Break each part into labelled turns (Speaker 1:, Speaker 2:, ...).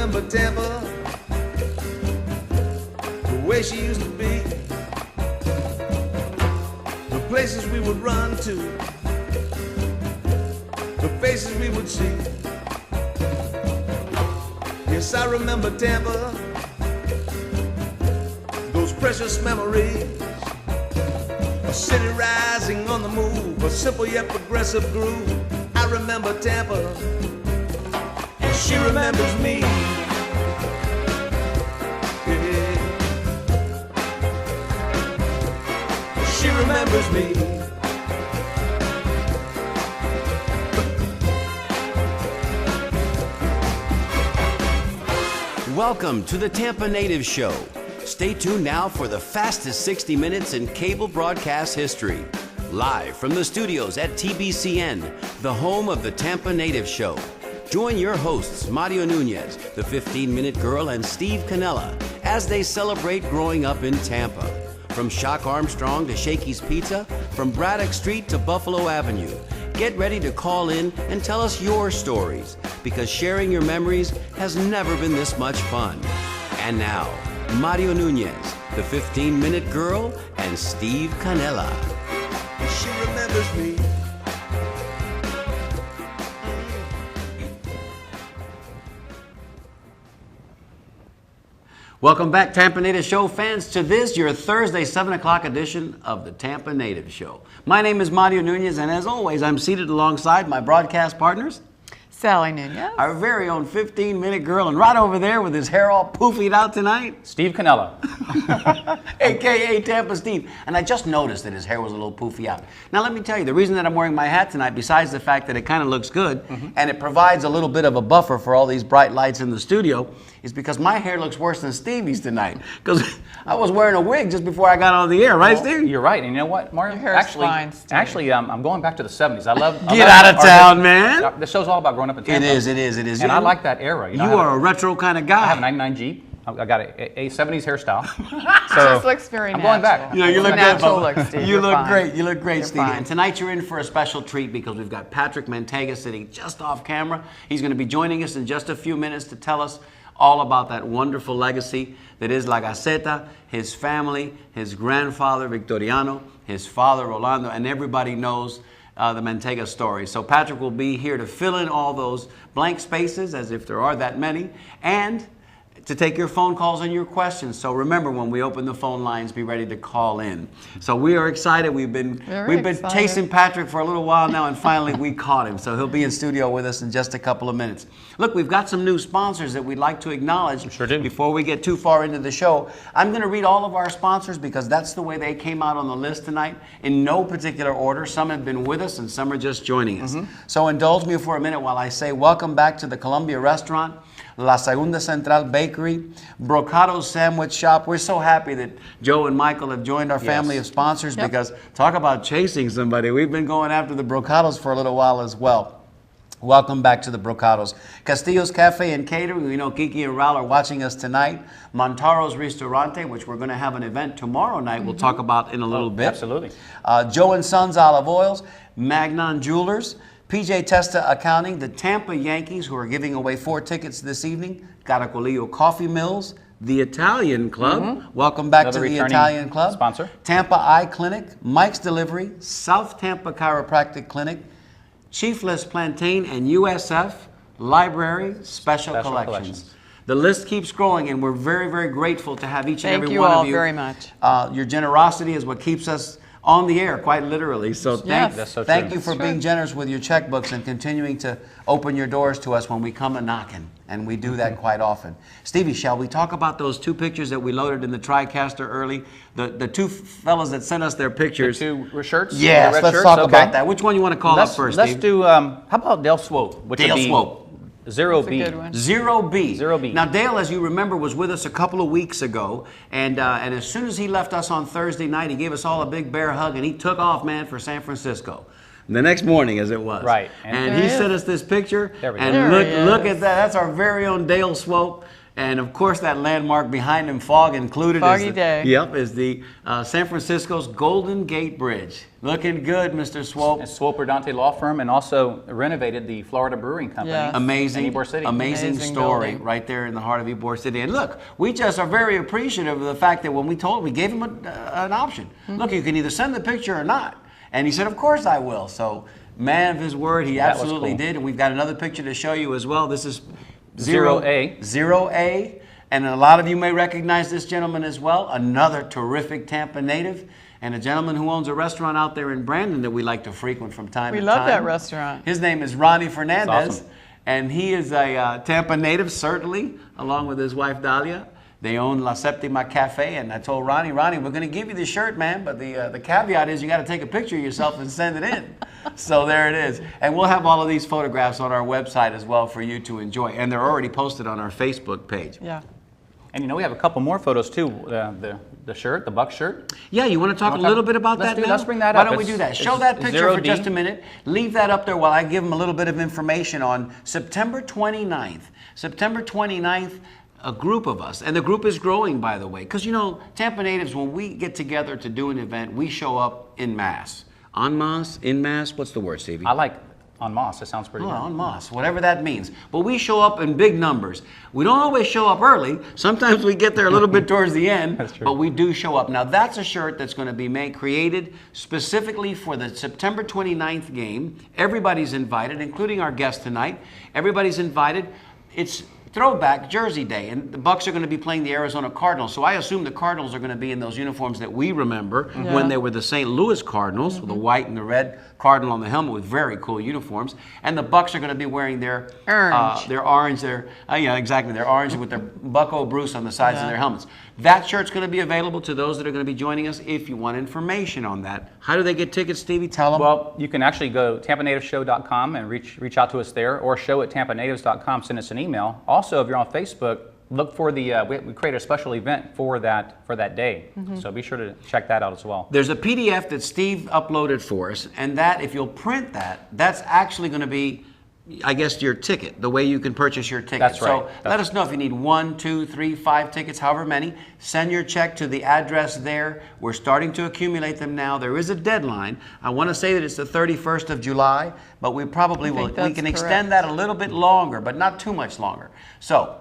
Speaker 1: remember Tampa, the way she used to be, the places we would run to, the faces we would see. Yes, I remember Tampa, those precious memories. A city rising on the move, a simple yet progressive groove. I remember Tampa, and she remembers me. Yeah. She remembers me.
Speaker 2: Welcome to the Tampa Native Show. Stay tuned now for the fastest 60 minutes in cable broadcast history. Live from the studios at TBCN, the home of the Tampa Native Show. Join your hosts, Mario Nunez, the 15-Minute Girl, and Steve Canella, as they celebrate growing up in Tampa. From Shock Armstrong to Shakey's Pizza, from Braddock Street to Buffalo Avenue. Get ready to call in and tell us your stories, because sharing your memories has never been this much fun. And now, Mario Nunez, the 15-Minute Girl, and Steve Canella.
Speaker 1: She remembers me.
Speaker 2: Welcome back, Tampa Native Show fans, to this, your Thursday 7 o'clock edition of the Tampa Native Show. My name is Mario Nunez, and as always, I'm seated alongside my broadcast partners,
Speaker 3: Sally Nunez,
Speaker 2: our very own 15-Minute Girl, and right over there with his hair all poofied out tonight,
Speaker 4: Steve Canella,
Speaker 2: a.k.a. Tampa Steve. And I just noticed that his hair was a little poofy out. Now, let me tell you, the reason that I'm wearing my hat tonight, besides the fact that it kind of looks good, and it provides a little bit of a buffer for all these bright lights in the studio, is because my hair looks worse than Stevie's tonight. Because I was wearing a wig just before I got on the air, right, Steve?
Speaker 4: You're right, and you know what, Mario?
Speaker 3: Your hair's fine, Steve.
Speaker 4: Actually, I'm going back to the 70s. I love.
Speaker 2: Get out of town, man.
Speaker 4: This show's all about growing up in Tampa.
Speaker 2: It is.
Speaker 4: And I like that era.
Speaker 2: You are a retro kind of guy.
Speaker 4: I have a 99 Jeep. I got a 70s hairstyle.
Speaker 3: So just looks very natural.
Speaker 4: I'm going back.
Speaker 2: You know, you look
Speaker 3: natural
Speaker 2: good.
Speaker 3: look, Steve.
Speaker 2: You
Speaker 3: You're
Speaker 2: look
Speaker 3: fine.
Speaker 2: great. You look great,
Speaker 3: You're
Speaker 2: Stevie.
Speaker 3: fine.
Speaker 2: And tonight you're in for a special treat because we've got Patrick Mantega sitting just off camera. He's going to be joining us in just a few minutes to tell us all about that wonderful legacy that is La Gaceta, his family, his grandfather Victoriano, his father Rolando, and everybody knows the Mantega story. So Patrick will be here to fill in all those blank spaces, as if there are that many, and to take your phone calls and your questions. So remember, when we open the phone lines, be ready to call in. So we are excited. We've been chasing Patrick for a little while now, and finally we caught him. So he'll be in studio with us in just a couple of minutes. Look, we've got some new sponsors that we'd like to acknowledge.
Speaker 4: Sure do.
Speaker 2: Before we get too far into the show. I'm going to read all of our sponsors because that's the way they came out on the list tonight, in no particular order. Some have been with us and some are just joining us. So indulge me for a minute while I say welcome back to the Columbia Restaurant, La Segunda Central Bakery, Brocado's Sandwich Shop. We're so happy that Joe and Michael have joined our family of sponsors because talk about chasing somebody. We've been going after the Brocados for a little while as well. Welcome back to the Brocados. Castillo's Cafe and Catering. We know Kiki and Raul are watching us tonight. Montaro's Restaurante, which we're going to have an event tomorrow night we'll talk about in a little bit.
Speaker 4: Absolutely.
Speaker 2: Joe and Sons Olive Oils, Magnon Jewelers, PJ Testa Accounting, the Tampa Yankees, who are giving away 4 tickets this evening, Caracolillo Coffee Mills, the Italian Club. Welcome back
Speaker 4: Another
Speaker 2: to the
Speaker 4: returning
Speaker 2: Italian Club.
Speaker 4: sponsor.
Speaker 2: Tampa Eye Clinic, Mike's Delivery, South Tampa Chiropractic Clinic, Chiefless Plantain, and USF Library Special Collections. The list keeps growing, and we're very, very grateful to have each and every one of you.
Speaker 3: Thank you all very much.
Speaker 2: Your generosity is what keeps us on the air, quite literally. So thank you for being generous with your checkbooks and continuing to open your doors to us when we come a-knocking. And we do that quite often. Stevie, shall we talk about those 2 pictures that we loaded in the TriCaster early? The 2 fellas that sent us their pictures.
Speaker 4: The 2 shirts?
Speaker 2: Yes,
Speaker 4: red
Speaker 2: let's
Speaker 4: shirts?
Speaker 2: talk
Speaker 4: Okay.
Speaker 2: about that. Which one you want to call up first,
Speaker 4: Let's
Speaker 2: Steve?
Speaker 4: do, how about Dale Swope? Which
Speaker 2: Dale
Speaker 4: would be
Speaker 2: Swope.
Speaker 4: 0B.
Speaker 3: That's a good one.
Speaker 2: 0B.
Speaker 4: 0B.
Speaker 2: Now, Dale, as you remember, was with us a couple of weeks ago, and as soon as he left us on Thursday night, he gave us all a big bear hug, and he took off, man, for San Francisco. The next morning, as it was.
Speaker 4: Right.
Speaker 2: And he sent us this picture,
Speaker 4: There we go.
Speaker 2: and look at that. That's our very own Dale Swope. And of course, that landmark behind him, fog included.
Speaker 3: Foggy day.
Speaker 2: Yep, is the San Francisco's Golden Gate Bridge. Looking good, Mr. Swope.
Speaker 4: It's Swoper Dante Law Firm, and also renovated the Florida Brewing Company.
Speaker 3: Yes.
Speaker 2: Amazing,
Speaker 4: in Ybor City.
Speaker 2: amazing
Speaker 3: Amazing
Speaker 2: story
Speaker 3: building.
Speaker 2: right there in the heart of Ybor City. And look, we just are very appreciative of the fact that when we gave him an option. Look, you can either send the picture or not. And he said, of course I will. So, man of his word, he
Speaker 4: That was
Speaker 2: absolutely
Speaker 4: cool.
Speaker 2: did. And we've got another picture to show you as well. This is
Speaker 4: 0A.
Speaker 2: 0A. And a lot of you may recognize this gentleman as well. Another terrific Tampa native. And a gentleman who owns a restaurant out there in Brandon that we like to frequent from time to
Speaker 3: We
Speaker 2: time.
Speaker 3: love that restaurant.
Speaker 2: His name is Ronnie Fernandez.
Speaker 4: That's awesome.
Speaker 2: And he is a Tampa native, certainly, along with his wife, Dahlia. They own La Septima Cafe, and I told Ronnie, we're going to give you the shirt, man, but the caveat is you got to take a picture of yourself and send it in. So there it is. And we'll have all of these photographs on our website as well for you to enjoy. And they're already posted on our Facebook page.
Speaker 3: Yeah.
Speaker 4: And you know, we have a couple more photos too. The shirt, the Buck shirt.
Speaker 2: Yeah, you want to talk a little bit about that now?
Speaker 4: Let's bring that
Speaker 2: Why
Speaker 4: up.
Speaker 2: don't we do that?
Speaker 4: It's
Speaker 2: Show that picture
Speaker 4: 0D.
Speaker 2: for just a minute. Leave that up there while I give them a little bit of information on September 29th. September 29th, a group of us, and the group is growing, by the way, because you know, Tampa natives, when we get together to do an event, we show up en masse. En masse? En masse? What's the word, Stevie?
Speaker 4: I like en masse. It sounds pretty
Speaker 2: Oh,
Speaker 4: good.
Speaker 2: en masse, whatever that means. But we show up in big numbers. We don't always show up early. Sometimes we get there a little bit towards the end,
Speaker 4: That's true.
Speaker 2: but we do show up. Now, that's a shirt that's going to be created specifically for the September 29th game. Everybody's invited, including our guest tonight. Everybody's invited. It's Throwback Jersey Day, and the Bucks are going to be playing the Arizona Cardinals. So I assume the Cardinals are going to be in those uniforms that we remember when they were the St. Louis Cardinals, with the white and the red cardinal on the helmet with very cool uniforms. And the Bucks are going to be wearing their
Speaker 3: Orange.
Speaker 2: their orange, yeah, exactly, their orange with their Bucko Bruce on the sides of their helmets. That shirt's going to be available to those that are going to be joining us if you want information on that. How do they get tickets, Stevie? Tell them.
Speaker 4: Well, you can actually go to tampanativeshow.com and reach out to us there, or show@tampanatives.com. Send us an email. Also, if you're on Facebook, look for the we created a special event for that day. So be sure to check that out as well.
Speaker 2: There's a PDF that Steve uploaded for us, and that, if you'll print that, that's actually going to be, I guess, your ticket, the way you can purchase your ticket.
Speaker 4: That's right.
Speaker 2: So let us know if you need 1, 2, 3, 5 tickets, however many. Send your check to the address there. We're starting to accumulate them now. There is a deadline. I want to say that it's the 31st of July, but we probably will. We
Speaker 3: that's
Speaker 2: can
Speaker 3: correct.
Speaker 2: extend that a little bit longer, but not too much longer. So,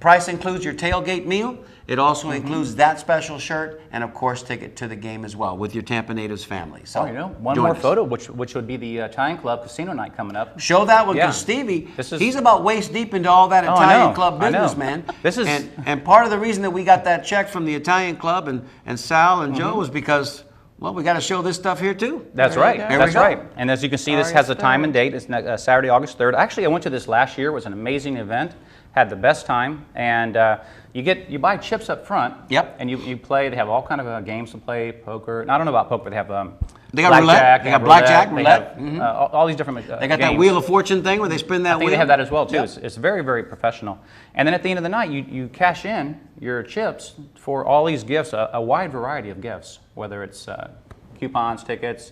Speaker 2: price includes your tailgate meal. It also includes that special shirt, and of course, ticket to the game as well with your Tampa Natives family. So,
Speaker 4: Oh, you know, one
Speaker 2: join
Speaker 4: more
Speaker 2: us.
Speaker 4: photo, which would be the Italian Club Casino Night coming up.
Speaker 2: Show that one,
Speaker 4: Yeah.
Speaker 2: because Stevie,
Speaker 4: This is-
Speaker 2: he's about waist deep into all that
Speaker 4: Oh, I
Speaker 2: Italian
Speaker 4: know.
Speaker 2: club
Speaker 4: I know.
Speaker 2: business, man.
Speaker 4: This is-
Speaker 2: and part of the reason that we got that check from the Italian club and Sal and Joe was because, well, we got to show this stuff here too.
Speaker 4: That's
Speaker 3: There you
Speaker 4: right.
Speaker 3: go.
Speaker 2: There we
Speaker 4: That's
Speaker 2: go.
Speaker 4: right. And as you can see, this has a
Speaker 3: August
Speaker 4: time
Speaker 3: 3rd.
Speaker 4: and date. It's Saturday, August 3rd. Actually, I went to this last year. It was an amazing event. Had the best time. And you buy chips up front.
Speaker 2: Yep.
Speaker 4: And you play. They have all kind of games to play, poker. And I don't know about poker, but they have
Speaker 2: They got roulette.
Speaker 4: blackjack.
Speaker 2: They got blackjack,
Speaker 4: They
Speaker 2: roulette.
Speaker 4: have, all these different
Speaker 2: They got that
Speaker 4: games.
Speaker 2: Wheel of Fortune thing where they spin that
Speaker 4: I think
Speaker 2: wheel.
Speaker 4: they have that as well too.
Speaker 2: Yep.
Speaker 4: It's very, very professional. And then at the end of the night, you cash in your chips for all these gifts, a wide variety of gifts, whether it's coupons, tickets,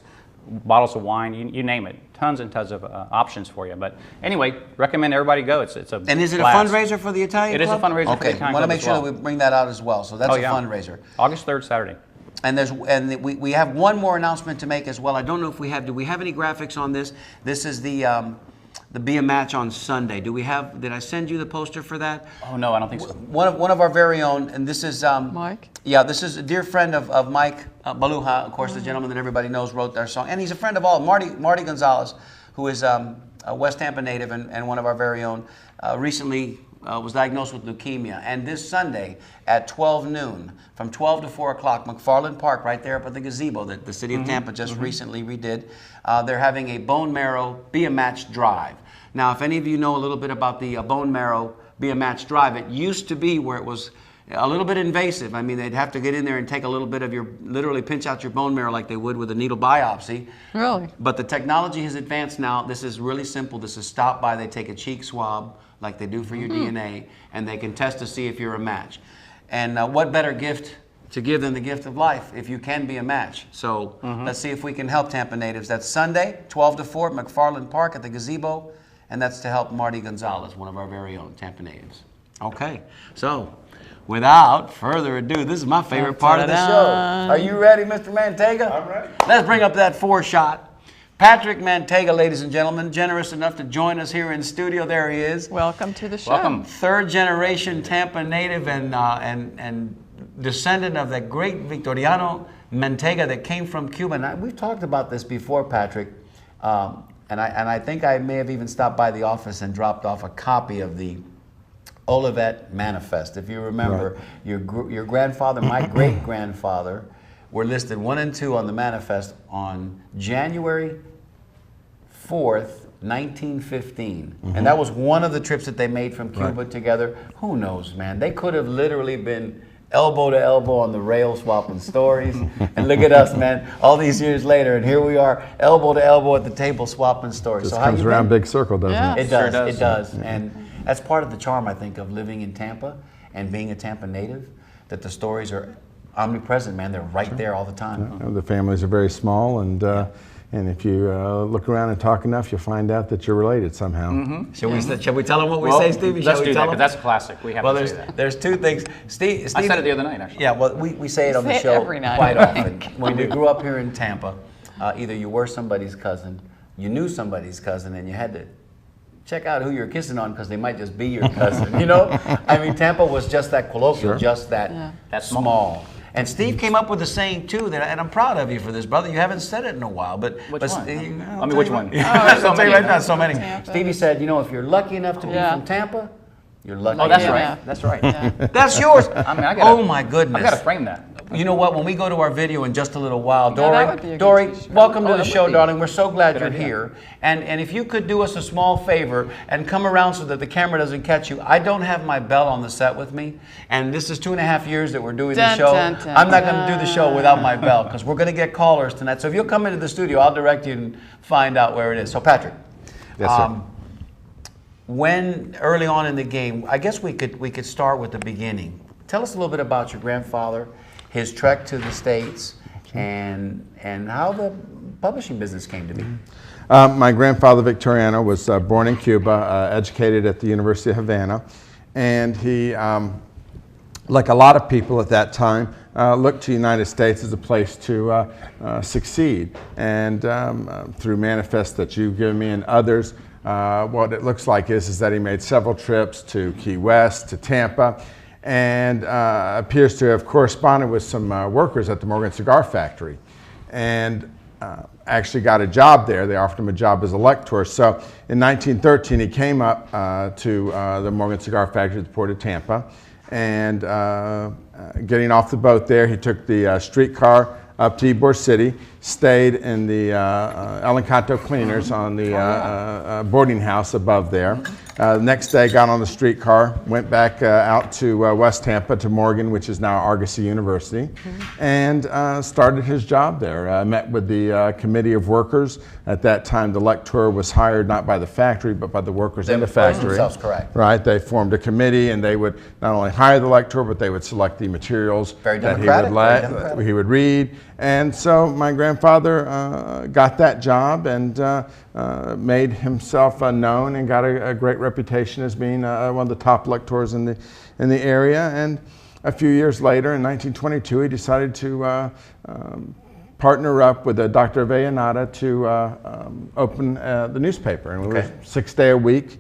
Speaker 4: bottles of wine, you name it. Tons and tons of options for you. But anyway, recommend everybody go. It's a
Speaker 2: And is it
Speaker 4: blast.
Speaker 2: a fundraiser for the Italian
Speaker 4: It is
Speaker 2: club?
Speaker 4: a fundraiser for the
Speaker 2: Okay,
Speaker 4: Italian
Speaker 2: want to
Speaker 4: club
Speaker 2: make
Speaker 4: as
Speaker 2: sure
Speaker 4: well.
Speaker 2: that we bring that out as well. So that's a fundraiser.
Speaker 4: August 3rd, Saturday.
Speaker 2: And we have one more announcement to make as well. I don't know if we have. Do we have any graphics on this? This is the Be a Match on Sunday. Do we have? Did I send you the poster for that?
Speaker 4: Oh no, I don't think so.
Speaker 2: One of our very own, and this is
Speaker 3: Mike?
Speaker 2: Yeah, this is a dear friend of Mike Baluha, of course, the gentleman that everybody knows wrote our song, and he's a friend of all. Marty Gonzalez, who is a West Tampa native and one of our very own, recently was diagnosed with leukemia. And this Sunday at 12 noon, from 12 to 4 o'clock, McFarland Park, right there up at the gazebo that the city of Tampa just recently redid, they're having a bone marrow Be a Match drive. Now, if any of you know a little bit about the bone marrow Be a Match drive, it used to be where it was a little bit invasive. I mean, they'd have to get in there and take a little bit of literally pinch out your bone marrow like they would with a needle biopsy.
Speaker 3: Really?
Speaker 2: But the technology has advanced now. This is really simple. This is stop by. They take a cheek swab like they do for your DNA, and they can test to see if you're a match. And what better gift to give than the gift of life if you can be a match? So let's see if we can help Tampa natives. That's Sunday, 12 to 4 at McFarland Park at the gazebo, and that's to help Marty Gonzalez, one of our very own Tampa natives. Okay, so without further ado, this is my favorite part of the show. Are you ready, Mr. Manteiga?
Speaker 5: I'm ready.
Speaker 2: Let's bring up that 4-shot. Patrick Manteiga, ladies and gentlemen, generous enough to join us here in studio. There he is.
Speaker 3: Welcome to the show.
Speaker 4: Welcome.
Speaker 2: 3rd generation Tampa native and descendant of that great Victoriano Manteiga that came from Cuba. And we've talked about this before, Patrick, and I think I may have even stopped by the office and dropped off a copy of the Olivet Manifest. If you remember, your grandfather, my great-grandfather, were listed 1 and 2 on the manifest on January 4th, 1915. And that was one of the trips that they made from Cuba together. Who knows, man? They could have literally been elbow to elbow on the rail swapping stories. And look at us, man, all these years later, and here we are, elbow to elbow at the table swapping stories.
Speaker 5: Just
Speaker 2: So how
Speaker 5: comes
Speaker 2: you
Speaker 5: around
Speaker 2: been?
Speaker 5: big circle, doesn't
Speaker 3: Yeah.
Speaker 5: it?
Speaker 2: It does,
Speaker 4: Sure does.
Speaker 2: it does. And that's part of the charm, I think, of living in Tampa and being a Tampa native, that the stories are omnipresent, man. They're right there all the time.
Speaker 5: The families are very small, and if you look around and talk enough, you'll find out that you're related somehow.
Speaker 2: Shall we tell them what we
Speaker 4: Well,
Speaker 2: say, Stevie?
Speaker 4: let's
Speaker 2: Shall we
Speaker 4: do that,
Speaker 2: tell
Speaker 4: because
Speaker 2: them?
Speaker 4: that's a classic. We have
Speaker 2: Well,
Speaker 4: to say that.
Speaker 2: there's 2 things. Steve,
Speaker 4: I said it the other night, actually.
Speaker 2: Yeah, well, we say it on the
Speaker 3: say it
Speaker 2: show
Speaker 3: every night,
Speaker 2: quite
Speaker 3: I
Speaker 2: often. When we grew up here in Tampa, either you were somebody's cousin, you knew somebody's cousin, and you had to check out who you're kissing on because they might just be your cousin, you know? I mean, Tampa was just that colloquial, just that
Speaker 4: That's
Speaker 2: small. And Steve came up with a saying too, and I'm proud of you for this, brother. You haven't said it in a while, but
Speaker 4: Which
Speaker 2: but
Speaker 4: one?
Speaker 2: I'll
Speaker 4: I mean,
Speaker 2: tell
Speaker 4: which
Speaker 2: you
Speaker 4: one?
Speaker 2: what.
Speaker 4: Oh,
Speaker 2: I'll tell you
Speaker 4: many.
Speaker 2: right now, so many.
Speaker 3: Tampa.
Speaker 2: Stevie said, you know, if you're lucky enough to be
Speaker 3: Yeah.
Speaker 2: from Tampa, you're lucky.
Speaker 4: Oh, that's
Speaker 3: Yeah.
Speaker 4: right. That's right.
Speaker 2: That's yours.
Speaker 4: I mean,
Speaker 2: Oh my goodness.
Speaker 4: I've got to frame that.
Speaker 2: You know what? When we go to our video in just a little while,
Speaker 3: Yeah, that would be a good
Speaker 2: Dory,
Speaker 3: t-shirt.
Speaker 2: welcome
Speaker 4: Oh,
Speaker 2: to the
Speaker 4: that
Speaker 2: show,
Speaker 4: would be.
Speaker 2: darling. We're so glad
Speaker 4: Good
Speaker 2: you're
Speaker 4: idea.
Speaker 2: here. And if you could do us a small favor and come around so that the camera doesn't catch you. I don't have my bell on the set with me, and this is 2.5 years that we're doing the
Speaker 3: Dun,
Speaker 2: show.
Speaker 3: dun, dun,
Speaker 2: I'm not going to do the
Speaker 3: dun.
Speaker 2: show without my bell because we're going to get callers tonight. So if you'll come into the studio, I'll direct you and find out where it is. So Patrick.
Speaker 5: Yes, sir.
Speaker 2: When early on in the game, I guess we could start with the beginning. Tell us a little bit about your grandfather, his trek to the States, and how the publishing business came to be.
Speaker 5: My grandfather, Victoriano, was born in Cuba, educated at the University of Havana, and he, like a lot of people at that time, looked to the United States as a place to succeed. And through manifests that you've given me and others, what it looks like is that he made several trips to Key West, to Tampa, and appears to have corresponded with some workers at the Morgan Cigar Factory, and actually got a job there. They offered him a job as a lector. So in 1913, he came up to the Morgan Cigar Factory at the port of Tampa, and getting off the boat there, he took the streetcar up to Ybor City, stayed in the El Encanto Cleaners on the boarding house above there. Next day, got on the streetcar, went back out to West Tampa to Morgan, which is now Argosy University, and started his job there. Met with the committee of workers. At that time, the lecturer was hired not by the factory, but by the workers in the factory.
Speaker 2: Themselves, correct.
Speaker 5: Right, they formed a committee, and they would not only hire the lecturer, but they would select the materials
Speaker 2: Very
Speaker 5: that
Speaker 2: democratic, very democratic.
Speaker 5: he would read. And so my grandfather got that job and made himself known and got a great reputation as being one of the top lectors in the area. And a few years later, in 1922, he decided to partner up with Dr. Avellaneda to open the newspaper. And it was 6 day a week,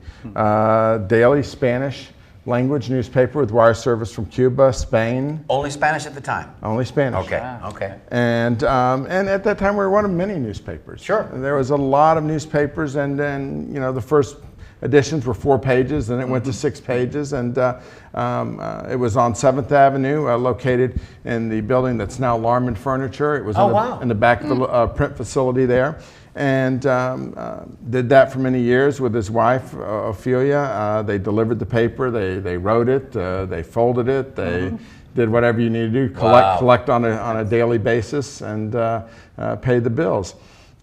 Speaker 5: daily Spanish language newspaper with wire service from Cuba, Spain.
Speaker 2: Only Spanish at the time.
Speaker 5: Only Spanish.
Speaker 2: Okay.
Speaker 5: And at that time we were one of many newspapers.
Speaker 2: Sure.
Speaker 5: There was a lot of newspapers, and then the first editions were 4 pages, then it went to 6 pages, and it was on 7th Avenue, located in the building that's now Larman Furniture. It was in the back of the print facility there. And did that for many years with his wife, Ophelia. They delivered the paper, they wrote it, they folded it, they did whatever you need to do, collect on a daily basis, and pay the bills.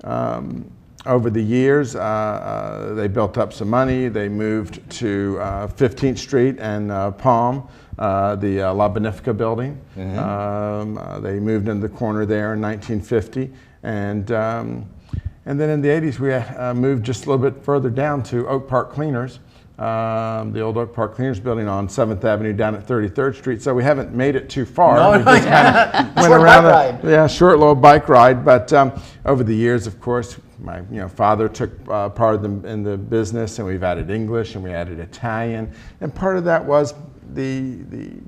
Speaker 5: Over the years, they built up some money. They moved to 15th Street and Palm, the La Benefica building. They moved in the corner there in 1950. And then in the 80s, we moved just a little bit further down to Oak Park Cleaners, the old Oak Park Cleaners Building on 7th Avenue down at 33rd Street. So we haven't made it too far.
Speaker 2: No,
Speaker 5: we just kind of went
Speaker 2: Short
Speaker 5: around
Speaker 2: bike ride.
Speaker 5: Yeah, short little bike ride. But over the years, of course, my father took part of in the business, and we've added English and we added Italian. And part of that was the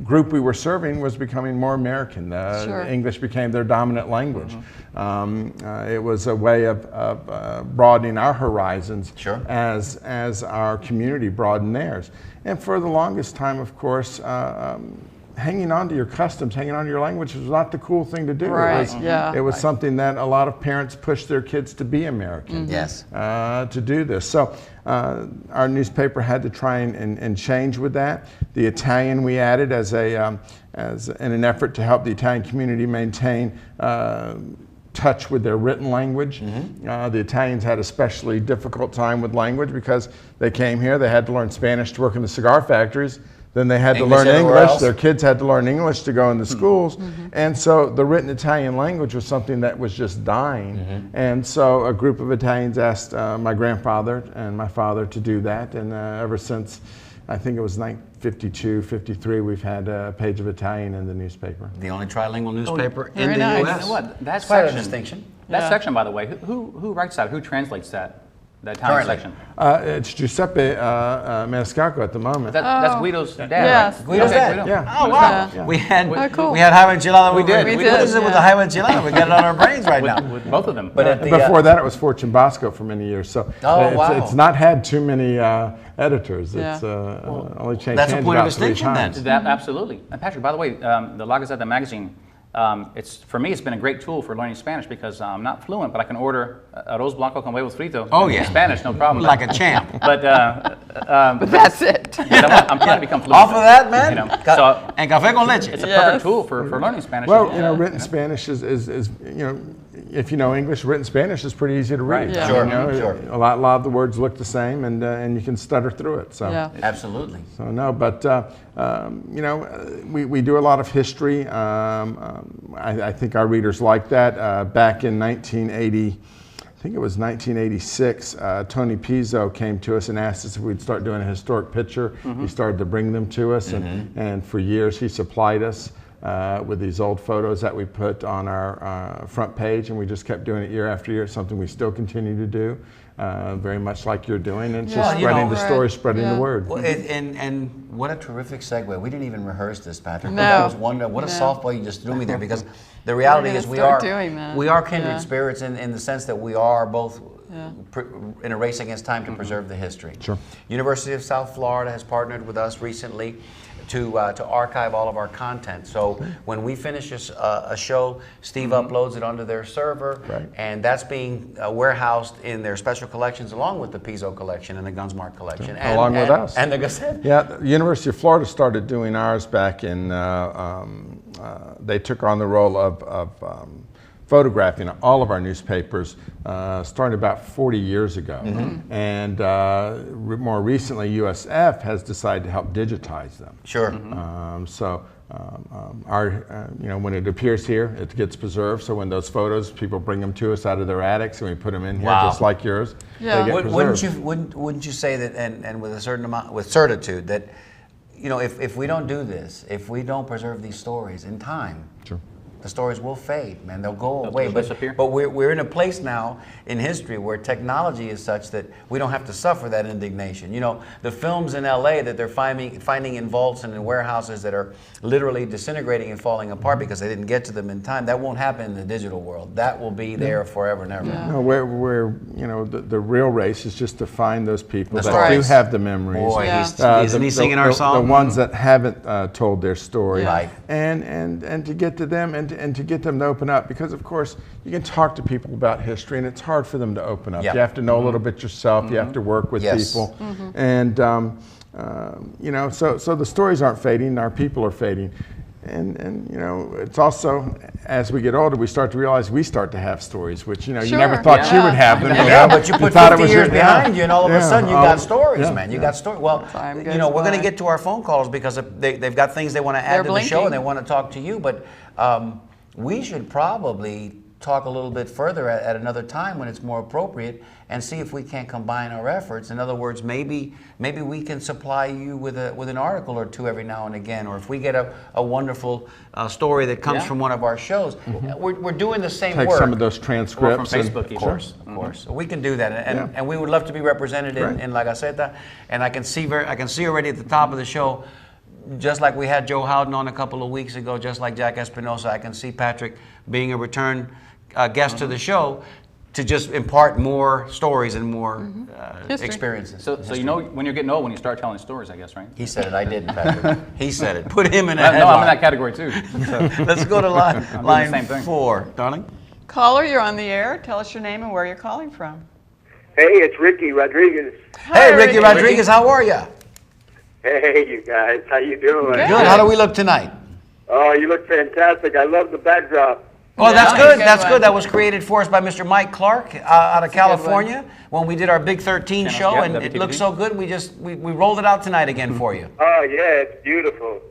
Speaker 5: group we were serving was becoming more American.
Speaker 3: Sure.
Speaker 5: English became their dominant language. It was a way of broadening our horizons
Speaker 2: Sure.
Speaker 5: as our community broadened theirs. And for the longest time, of course, hanging on to your customs, hanging on to your language was not the cool thing to do.
Speaker 3: Right, yeah.
Speaker 5: It was something that a lot of parents pushed their kids to be American.
Speaker 2: Yes.
Speaker 5: To do this. So our newspaper had to try and change with that. The Italian we added as in an effort to help the Italian community maintain touch with their written language. The Italians had a especially difficult time with language because they came here, they had to learn Spanish to work in the cigar factories. Then they had to learn
Speaker 2: everywhere
Speaker 5: English.
Speaker 2: else.
Speaker 5: Their kids had to learn English to go into schools. And so the written Italian language was something that was just dying. And so a group of Italians asked my grandfather and my father to do that. And ever since, I think it was 1952, 53, we've had a page of Italian in the newspaper.
Speaker 2: The only trilingual newspaper in
Speaker 3: Very
Speaker 2: the
Speaker 3: nice.
Speaker 2: U.S.
Speaker 4: You know what? That
Speaker 2: It's quite a
Speaker 4: section,
Speaker 2: distinction.
Speaker 4: That
Speaker 3: Yeah.
Speaker 4: section, by the way, who writes that? Who translates that? The Italian
Speaker 2: Currently.
Speaker 4: section.
Speaker 5: It's Giuseppe Maniscalco at the moment.
Speaker 4: That's Guido's dad,
Speaker 3: Yes.
Speaker 4: right?
Speaker 2: Guido's
Speaker 4: Okay,
Speaker 2: dad.
Speaker 4: Guido.
Speaker 5: Yeah.
Speaker 2: Oh, wow.
Speaker 3: Yeah.
Speaker 2: We had
Speaker 3: Oh, cool.
Speaker 2: we had highway enchilada.
Speaker 4: We did.
Speaker 3: We
Speaker 2: What
Speaker 3: did,
Speaker 2: is it with the
Speaker 3: yeah.
Speaker 2: highway enchilada? We got it on our brains right now.
Speaker 4: With both of them.
Speaker 2: But at the,
Speaker 5: Before that, it was Fortune Bosco for many years. So
Speaker 2: Oh, wow.
Speaker 5: it's not had too many editors.
Speaker 3: Yeah.
Speaker 5: It's only changed
Speaker 2: That's a
Speaker 5: hands
Speaker 2: point of
Speaker 5: about 3
Speaker 2: distinction then.
Speaker 5: times.
Speaker 4: Absolutely. And Patrick, by the way, the La Gazeta magazine, for me, it's been a great tool for learning Spanish because I'm not fluent, but I can order arroz blanco con huevos frito
Speaker 2: Oh,
Speaker 4: in
Speaker 2: yeah.
Speaker 4: Spanish, no problem.
Speaker 2: like a champ.
Speaker 4: But
Speaker 3: But that's it.
Speaker 4: I'm trying to become fluent.
Speaker 2: Off of that, man.
Speaker 4: You know,
Speaker 2: Ca-
Speaker 4: so
Speaker 2: and café con leche.
Speaker 4: it's a
Speaker 3: Yes.
Speaker 4: perfect tool for learning Spanish.
Speaker 5: Well,
Speaker 4: as well.
Speaker 5: written Spanish is if you know English, written Spanish is pretty easy to read.
Speaker 4: Right.
Speaker 3: Yeah.
Speaker 2: Sure,
Speaker 5: Sure. A lot of the words look the same, and you can stutter through it. So.
Speaker 3: Yeah.
Speaker 2: Absolutely.
Speaker 5: So no, but we do a lot of history. I think our readers like that. Back in 1980, I think it was 1986, Tony Pizzo came to us and asked us if we'd start doing a historic picture. He started to bring them to us, and for years he supplied us with these old photos that we put on our front page, and we just kept doing it year after year. It's something we still continue to do, very much like you're doing. And it's just
Speaker 2: Yeah, you
Speaker 5: spreading
Speaker 2: know,
Speaker 5: the story,
Speaker 3: right.
Speaker 5: spreading
Speaker 3: Yeah.
Speaker 5: the word.
Speaker 2: Well, and what a terrific segue. We didn't even rehearse this, Patrick.
Speaker 3: No.
Speaker 2: That was wonderful. What a
Speaker 3: No.
Speaker 2: softball you just threw me there, because the reality
Speaker 3: gonna
Speaker 2: is we
Speaker 3: start
Speaker 2: are
Speaker 3: doing that.
Speaker 2: we are kindred
Speaker 3: Yeah.
Speaker 2: spirits in the sense that we are both
Speaker 3: Yeah.
Speaker 2: in a race against time to preserve the history.
Speaker 5: Sure.
Speaker 2: University of South Florida has partnered with us recently to archive all of our content. So when we finish a show, Steve uploads it onto their server,
Speaker 5: Right.
Speaker 2: and that's being warehoused in their special collections along with the Pizzo collection and the Gunsmark collection. And,
Speaker 5: Along with us.
Speaker 2: And the Gazette.
Speaker 5: Yeah, the University of Florida started doing ours back in, they took on the role of photographing all of our newspapers starting about 40 years ago. And more recently, USF has decided to help digitize them.
Speaker 2: Sure.
Speaker 5: When it appears here, it gets preserved. So when those photos, people bring them to us out of their attics, and we put them in here,
Speaker 2: Wow.
Speaker 5: just like yours.
Speaker 3: Yeah.
Speaker 5: They get preserved.
Speaker 2: Wouldn't you say that, and with a certain amount, with certitude, that if we don't do this, if we don't preserve these stories in time,
Speaker 5: Sure.
Speaker 2: the stories will fade, man. They'll go away.
Speaker 4: They'll
Speaker 2: But
Speaker 4: disappear.
Speaker 2: we're in a place now in history where technology is such that we don't have to suffer that indignation. The films in LA that they're finding in vaults and in warehouses that are literally disintegrating and falling apart because they didn't get to them in time, that won't happen in the digital world. That will be there forever and ever.
Speaker 3: Yeah.
Speaker 5: No, the real race is just to find those people
Speaker 2: The
Speaker 5: that
Speaker 2: stories.
Speaker 5: do have the memories.
Speaker 2: Boy,
Speaker 3: Yeah.
Speaker 2: isn't he singing our song?
Speaker 5: The ones that haven't told their story,
Speaker 3: Yeah.
Speaker 2: Right.
Speaker 5: and to get to them and to get them to open up, because of course you can talk to people about history and it's hard for them to open up.
Speaker 2: Yeah.
Speaker 5: You have to know a little bit yourself. You have to work with
Speaker 2: Yes.
Speaker 5: people, and so the stories aren't fading. Our people are fading. And it's also, as we get older, we start to realize we start to have stories, which, you
Speaker 3: Sure.
Speaker 5: never thought you
Speaker 3: Yeah.
Speaker 5: would have them.
Speaker 2: Yeah, but you put
Speaker 5: thought it
Speaker 2: 50
Speaker 5: was
Speaker 2: years
Speaker 5: your-
Speaker 2: behind you, and all of a sudden you got stories,
Speaker 5: yeah,
Speaker 2: man. You
Speaker 5: yeah.
Speaker 2: got stories. Well,
Speaker 3: Time goes
Speaker 2: we're going to
Speaker 3: by.
Speaker 2: get to our phone calls because they've got things they want to add
Speaker 3: They're
Speaker 2: to the show
Speaker 3: blinking.
Speaker 2: and they want to talk to you. But we should probably talk a little bit further at another time when it's more appropriate and see if we can't combine our efforts. In other words, maybe we can supply you with an article or two every now and again, or if we get a wonderful story that comes from one of our shows. We're doing the same
Speaker 5: Take
Speaker 2: work.
Speaker 5: some of those transcripts.
Speaker 4: Or from Facebook,
Speaker 2: Of course, of course. So we can do that, and we would love to be represented in La Gaceta. And I can see already at the top of the show, just like we had Joe Howden on a couple of weeks ago, just like Jack Espinosa, I can see Patrick being a return guest to the show to just impart more stories and more experiences.
Speaker 4: So you know when you're getting old when you start telling stories, I guess, right?
Speaker 2: He said it. I didn't, Patrick. He said it. Put him in a
Speaker 4: No,
Speaker 2: headline.
Speaker 4: I'm in that category too. So.
Speaker 2: Let's go to
Speaker 4: the
Speaker 2: line
Speaker 4: same thing.
Speaker 2: 4. Darling?
Speaker 3: Caller, you're on the air. Tell us your name and where you're calling from.
Speaker 6: Hey, it's Ricky Rodriguez.
Speaker 2: Hey, Ricky Rodriguez, how are you?
Speaker 6: Hey, you guys, how you doing?
Speaker 3: Good.
Speaker 2: Good. How do we look tonight?
Speaker 6: Oh, you look fantastic. I love the backdrop.
Speaker 2: Oh, that's
Speaker 3: Yeah,
Speaker 2: good.
Speaker 3: good
Speaker 2: That's
Speaker 3: one.
Speaker 2: good. That was created for us by Mr. Mike Clark out of California when we did our Big 13 show,
Speaker 4: Yep,
Speaker 2: and it
Speaker 4: WTVD.
Speaker 2: looked so good. We rolled it out tonight again for you.
Speaker 6: Oh, yeah, it's beautiful.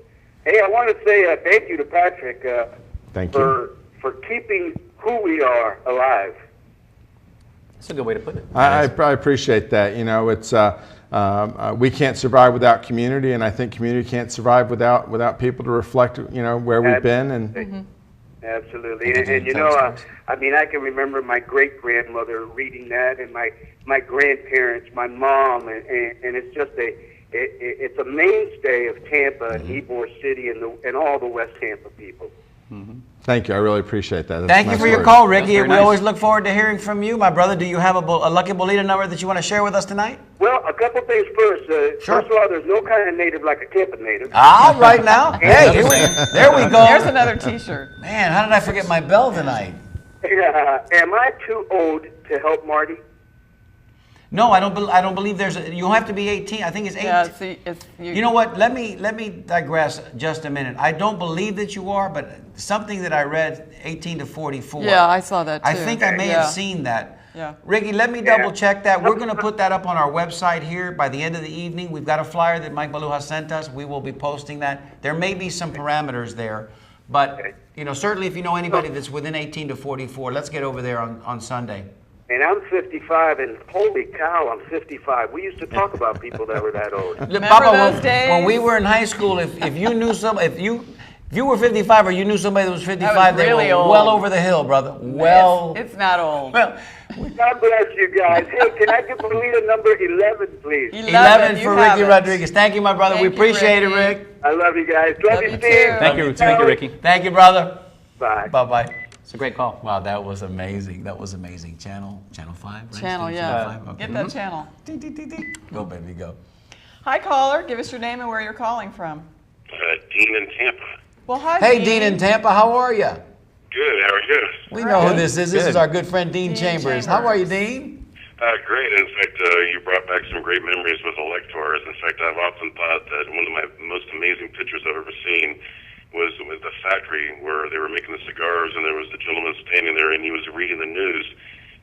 Speaker 6: Hey, I want to say thank you to Patrick
Speaker 5: Thank you.
Speaker 6: for keeping who we are alive.
Speaker 4: That's a good way to put it.
Speaker 5: I appreciate that. You know, it's we can't survive without community, and I think community can't survive without people to reflect, you know, where we've been. And
Speaker 6: Absolutely. And you know, I mean, I can remember my great-grandmother reading that, and my grandparents, my mom, and it's just it's a mainstay of Tampa and Ybor City and all the West Tampa people.
Speaker 5: thank you. I really appreciate that. That's
Speaker 2: Thank you
Speaker 5: nice
Speaker 2: for your
Speaker 5: words.
Speaker 2: call, Ricky.
Speaker 4: very
Speaker 2: We
Speaker 4: nice.
Speaker 2: always look forward to hearing from you. My brother, do you have a Lucky Bolita number that you want to share with us tonight?
Speaker 6: Well, a couple things first.
Speaker 2: Sure.
Speaker 6: First of all, there's no kind of native like a Tampa native.
Speaker 2: All right now. Hey, there we go.
Speaker 3: There's another T-shirt.
Speaker 2: Man, how did I forget my bell tonight?
Speaker 6: Am I too old to help Marty?
Speaker 2: No, I don't believe there's. You have to be 18. I think it's 18.
Speaker 3: Yeah, see,
Speaker 2: You know what? Let me digress just a minute. I don't believe that you are, but something that I read, 18 to 44.
Speaker 3: Yeah, I saw that too.
Speaker 2: I think I may have seen that.
Speaker 3: Yeah.
Speaker 2: Ricky, let me double check that. We're going to put that up on our website here by the end of the evening. We've got a flyer that Mike Baluja sent us. We will be posting that. There may be some parameters there, but you know, certainly if you know anybody that's within 18 to 44, let's get over there on Sunday.
Speaker 6: And I'm 55, and holy cow, I'm 55. We used to talk about people that were that old.
Speaker 2: Look,
Speaker 3: Remember
Speaker 2: Papa,
Speaker 3: those
Speaker 2: when,
Speaker 3: days?
Speaker 2: when we were in high school, if you knew some, if you were 55 or you knew somebody that was 55, they
Speaker 3: really
Speaker 2: were
Speaker 3: old.
Speaker 2: well over the hill, brother. Well,
Speaker 3: It's not old.
Speaker 2: well,
Speaker 6: God bless you guys. Hey, can I get Bolita number 11, please?
Speaker 2: 11
Speaker 3: you
Speaker 2: for
Speaker 3: have
Speaker 2: Ricky
Speaker 3: it.
Speaker 2: Rodriguez. Thank you, my brother.
Speaker 3: Thank
Speaker 2: we
Speaker 3: you,
Speaker 2: appreciate it,
Speaker 3: Ricky.
Speaker 2: Rick.
Speaker 6: I love you guys. Love
Speaker 3: Love
Speaker 6: you,
Speaker 3: you
Speaker 6: Steve.
Speaker 3: too.
Speaker 4: Thank you, Ricky.
Speaker 2: Thank you, brother.
Speaker 6: Bye.
Speaker 2: Bye-bye.
Speaker 4: It's a great call.
Speaker 2: Wow, that was amazing. That was amazing. Channel 5, right?
Speaker 3: Channel,
Speaker 2: Steve?
Speaker 3: yeah.
Speaker 2: Channel 5? Okay.
Speaker 3: Get that channel.
Speaker 2: Ding, ding, ding, ding. Go, baby, go.
Speaker 3: Hi, caller. Give us your name and where you're calling from.
Speaker 7: Dean in Tampa.
Speaker 3: Well, hi,
Speaker 2: Hey, Dean in Tampa, how are you?
Speaker 7: Good, how are you?
Speaker 2: We know who this is. This is
Speaker 4: Good.
Speaker 2: our good friend Dean Chambers. How are you, Dean?
Speaker 7: Great. In fact, you brought back some great memories with electors. In fact, I've often thought that one of my most amazing pictures I've ever seen was with the factory where they were making the cigars, and there was the gentleman standing there, and he was reading the news.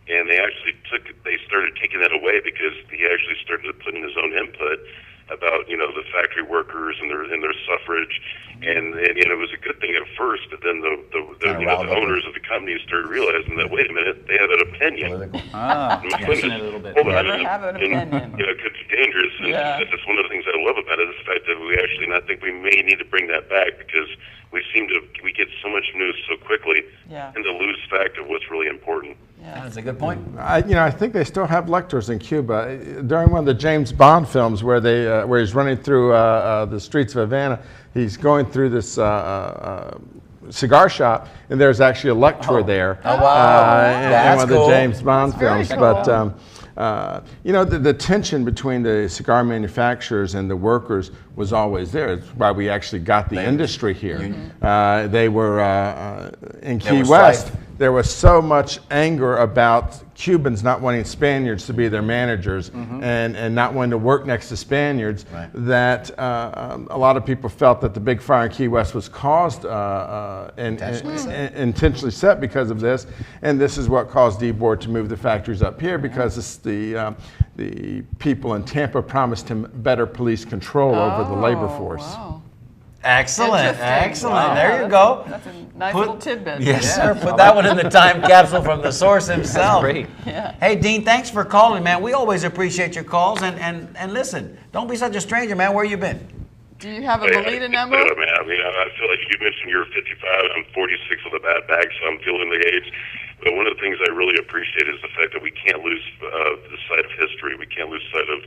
Speaker 7: And they started taking that away because he actually started putting his own input about, you know, the factory workers and their suffrage, and it was a good thing at first, but then the owners of the companies started realizing that, wait a minute, they have an opinion.
Speaker 4: Pushing it a little bit.
Speaker 7: Hold on,
Speaker 3: Never have an opinion.
Speaker 7: You know, it could be dangerous. And
Speaker 3: Yeah.
Speaker 7: that's one of the things I love about it is the fact that we actually, and I think we may need to bring that back because we get so much news so quickly,
Speaker 3: Yeah.
Speaker 7: and to lose fact of what's really important.
Speaker 2: That's a good point.
Speaker 5: I think they still have lectors in Cuba. During one of the James Bond films where where he's running through the streets of Havana, he's going through this cigar shop, and there's actually a lecturer there.
Speaker 2: Oh, wow.
Speaker 5: In
Speaker 2: That's
Speaker 5: one of the
Speaker 2: cool.
Speaker 5: James Bond
Speaker 3: very
Speaker 5: films.
Speaker 3: cool.
Speaker 5: But you know, the tension between the cigar manufacturers and the workers was always there. It's why we actually got the industry here. They were in Key
Speaker 2: was
Speaker 5: West.
Speaker 2: strife.
Speaker 5: There was so much anger about Cubans not wanting Spaniards to be their managers and not wanting to work next to Spaniards that a lot of people felt that the big fire in Key West was caused and intentionally set because of this. And this is what caused Ybor to move the factories up here because the people in Tampa promised him better police control over the labor force.
Speaker 3: Wow.
Speaker 2: Excellent,
Speaker 3: Interesting.
Speaker 2: excellent.
Speaker 3: Wow,
Speaker 2: There you go.
Speaker 3: That's a nice little tidbit.
Speaker 2: Yes, sir. Put that one in the time capsule from the source himself.
Speaker 4: Great.
Speaker 3: Yeah.
Speaker 2: Hey, Dean, thanks for calling, man. We always appreciate your calls. And listen, don't be such a stranger, man. Where you been?
Speaker 3: Do you have a Belita number?
Speaker 7: Man, I mean, I feel like you mentioned you're 55. I'm 46 with a bad back, so I'm feeling the age. But one of the things I really appreciate is the fact that we can't lose the sight of history. We can't lose sight of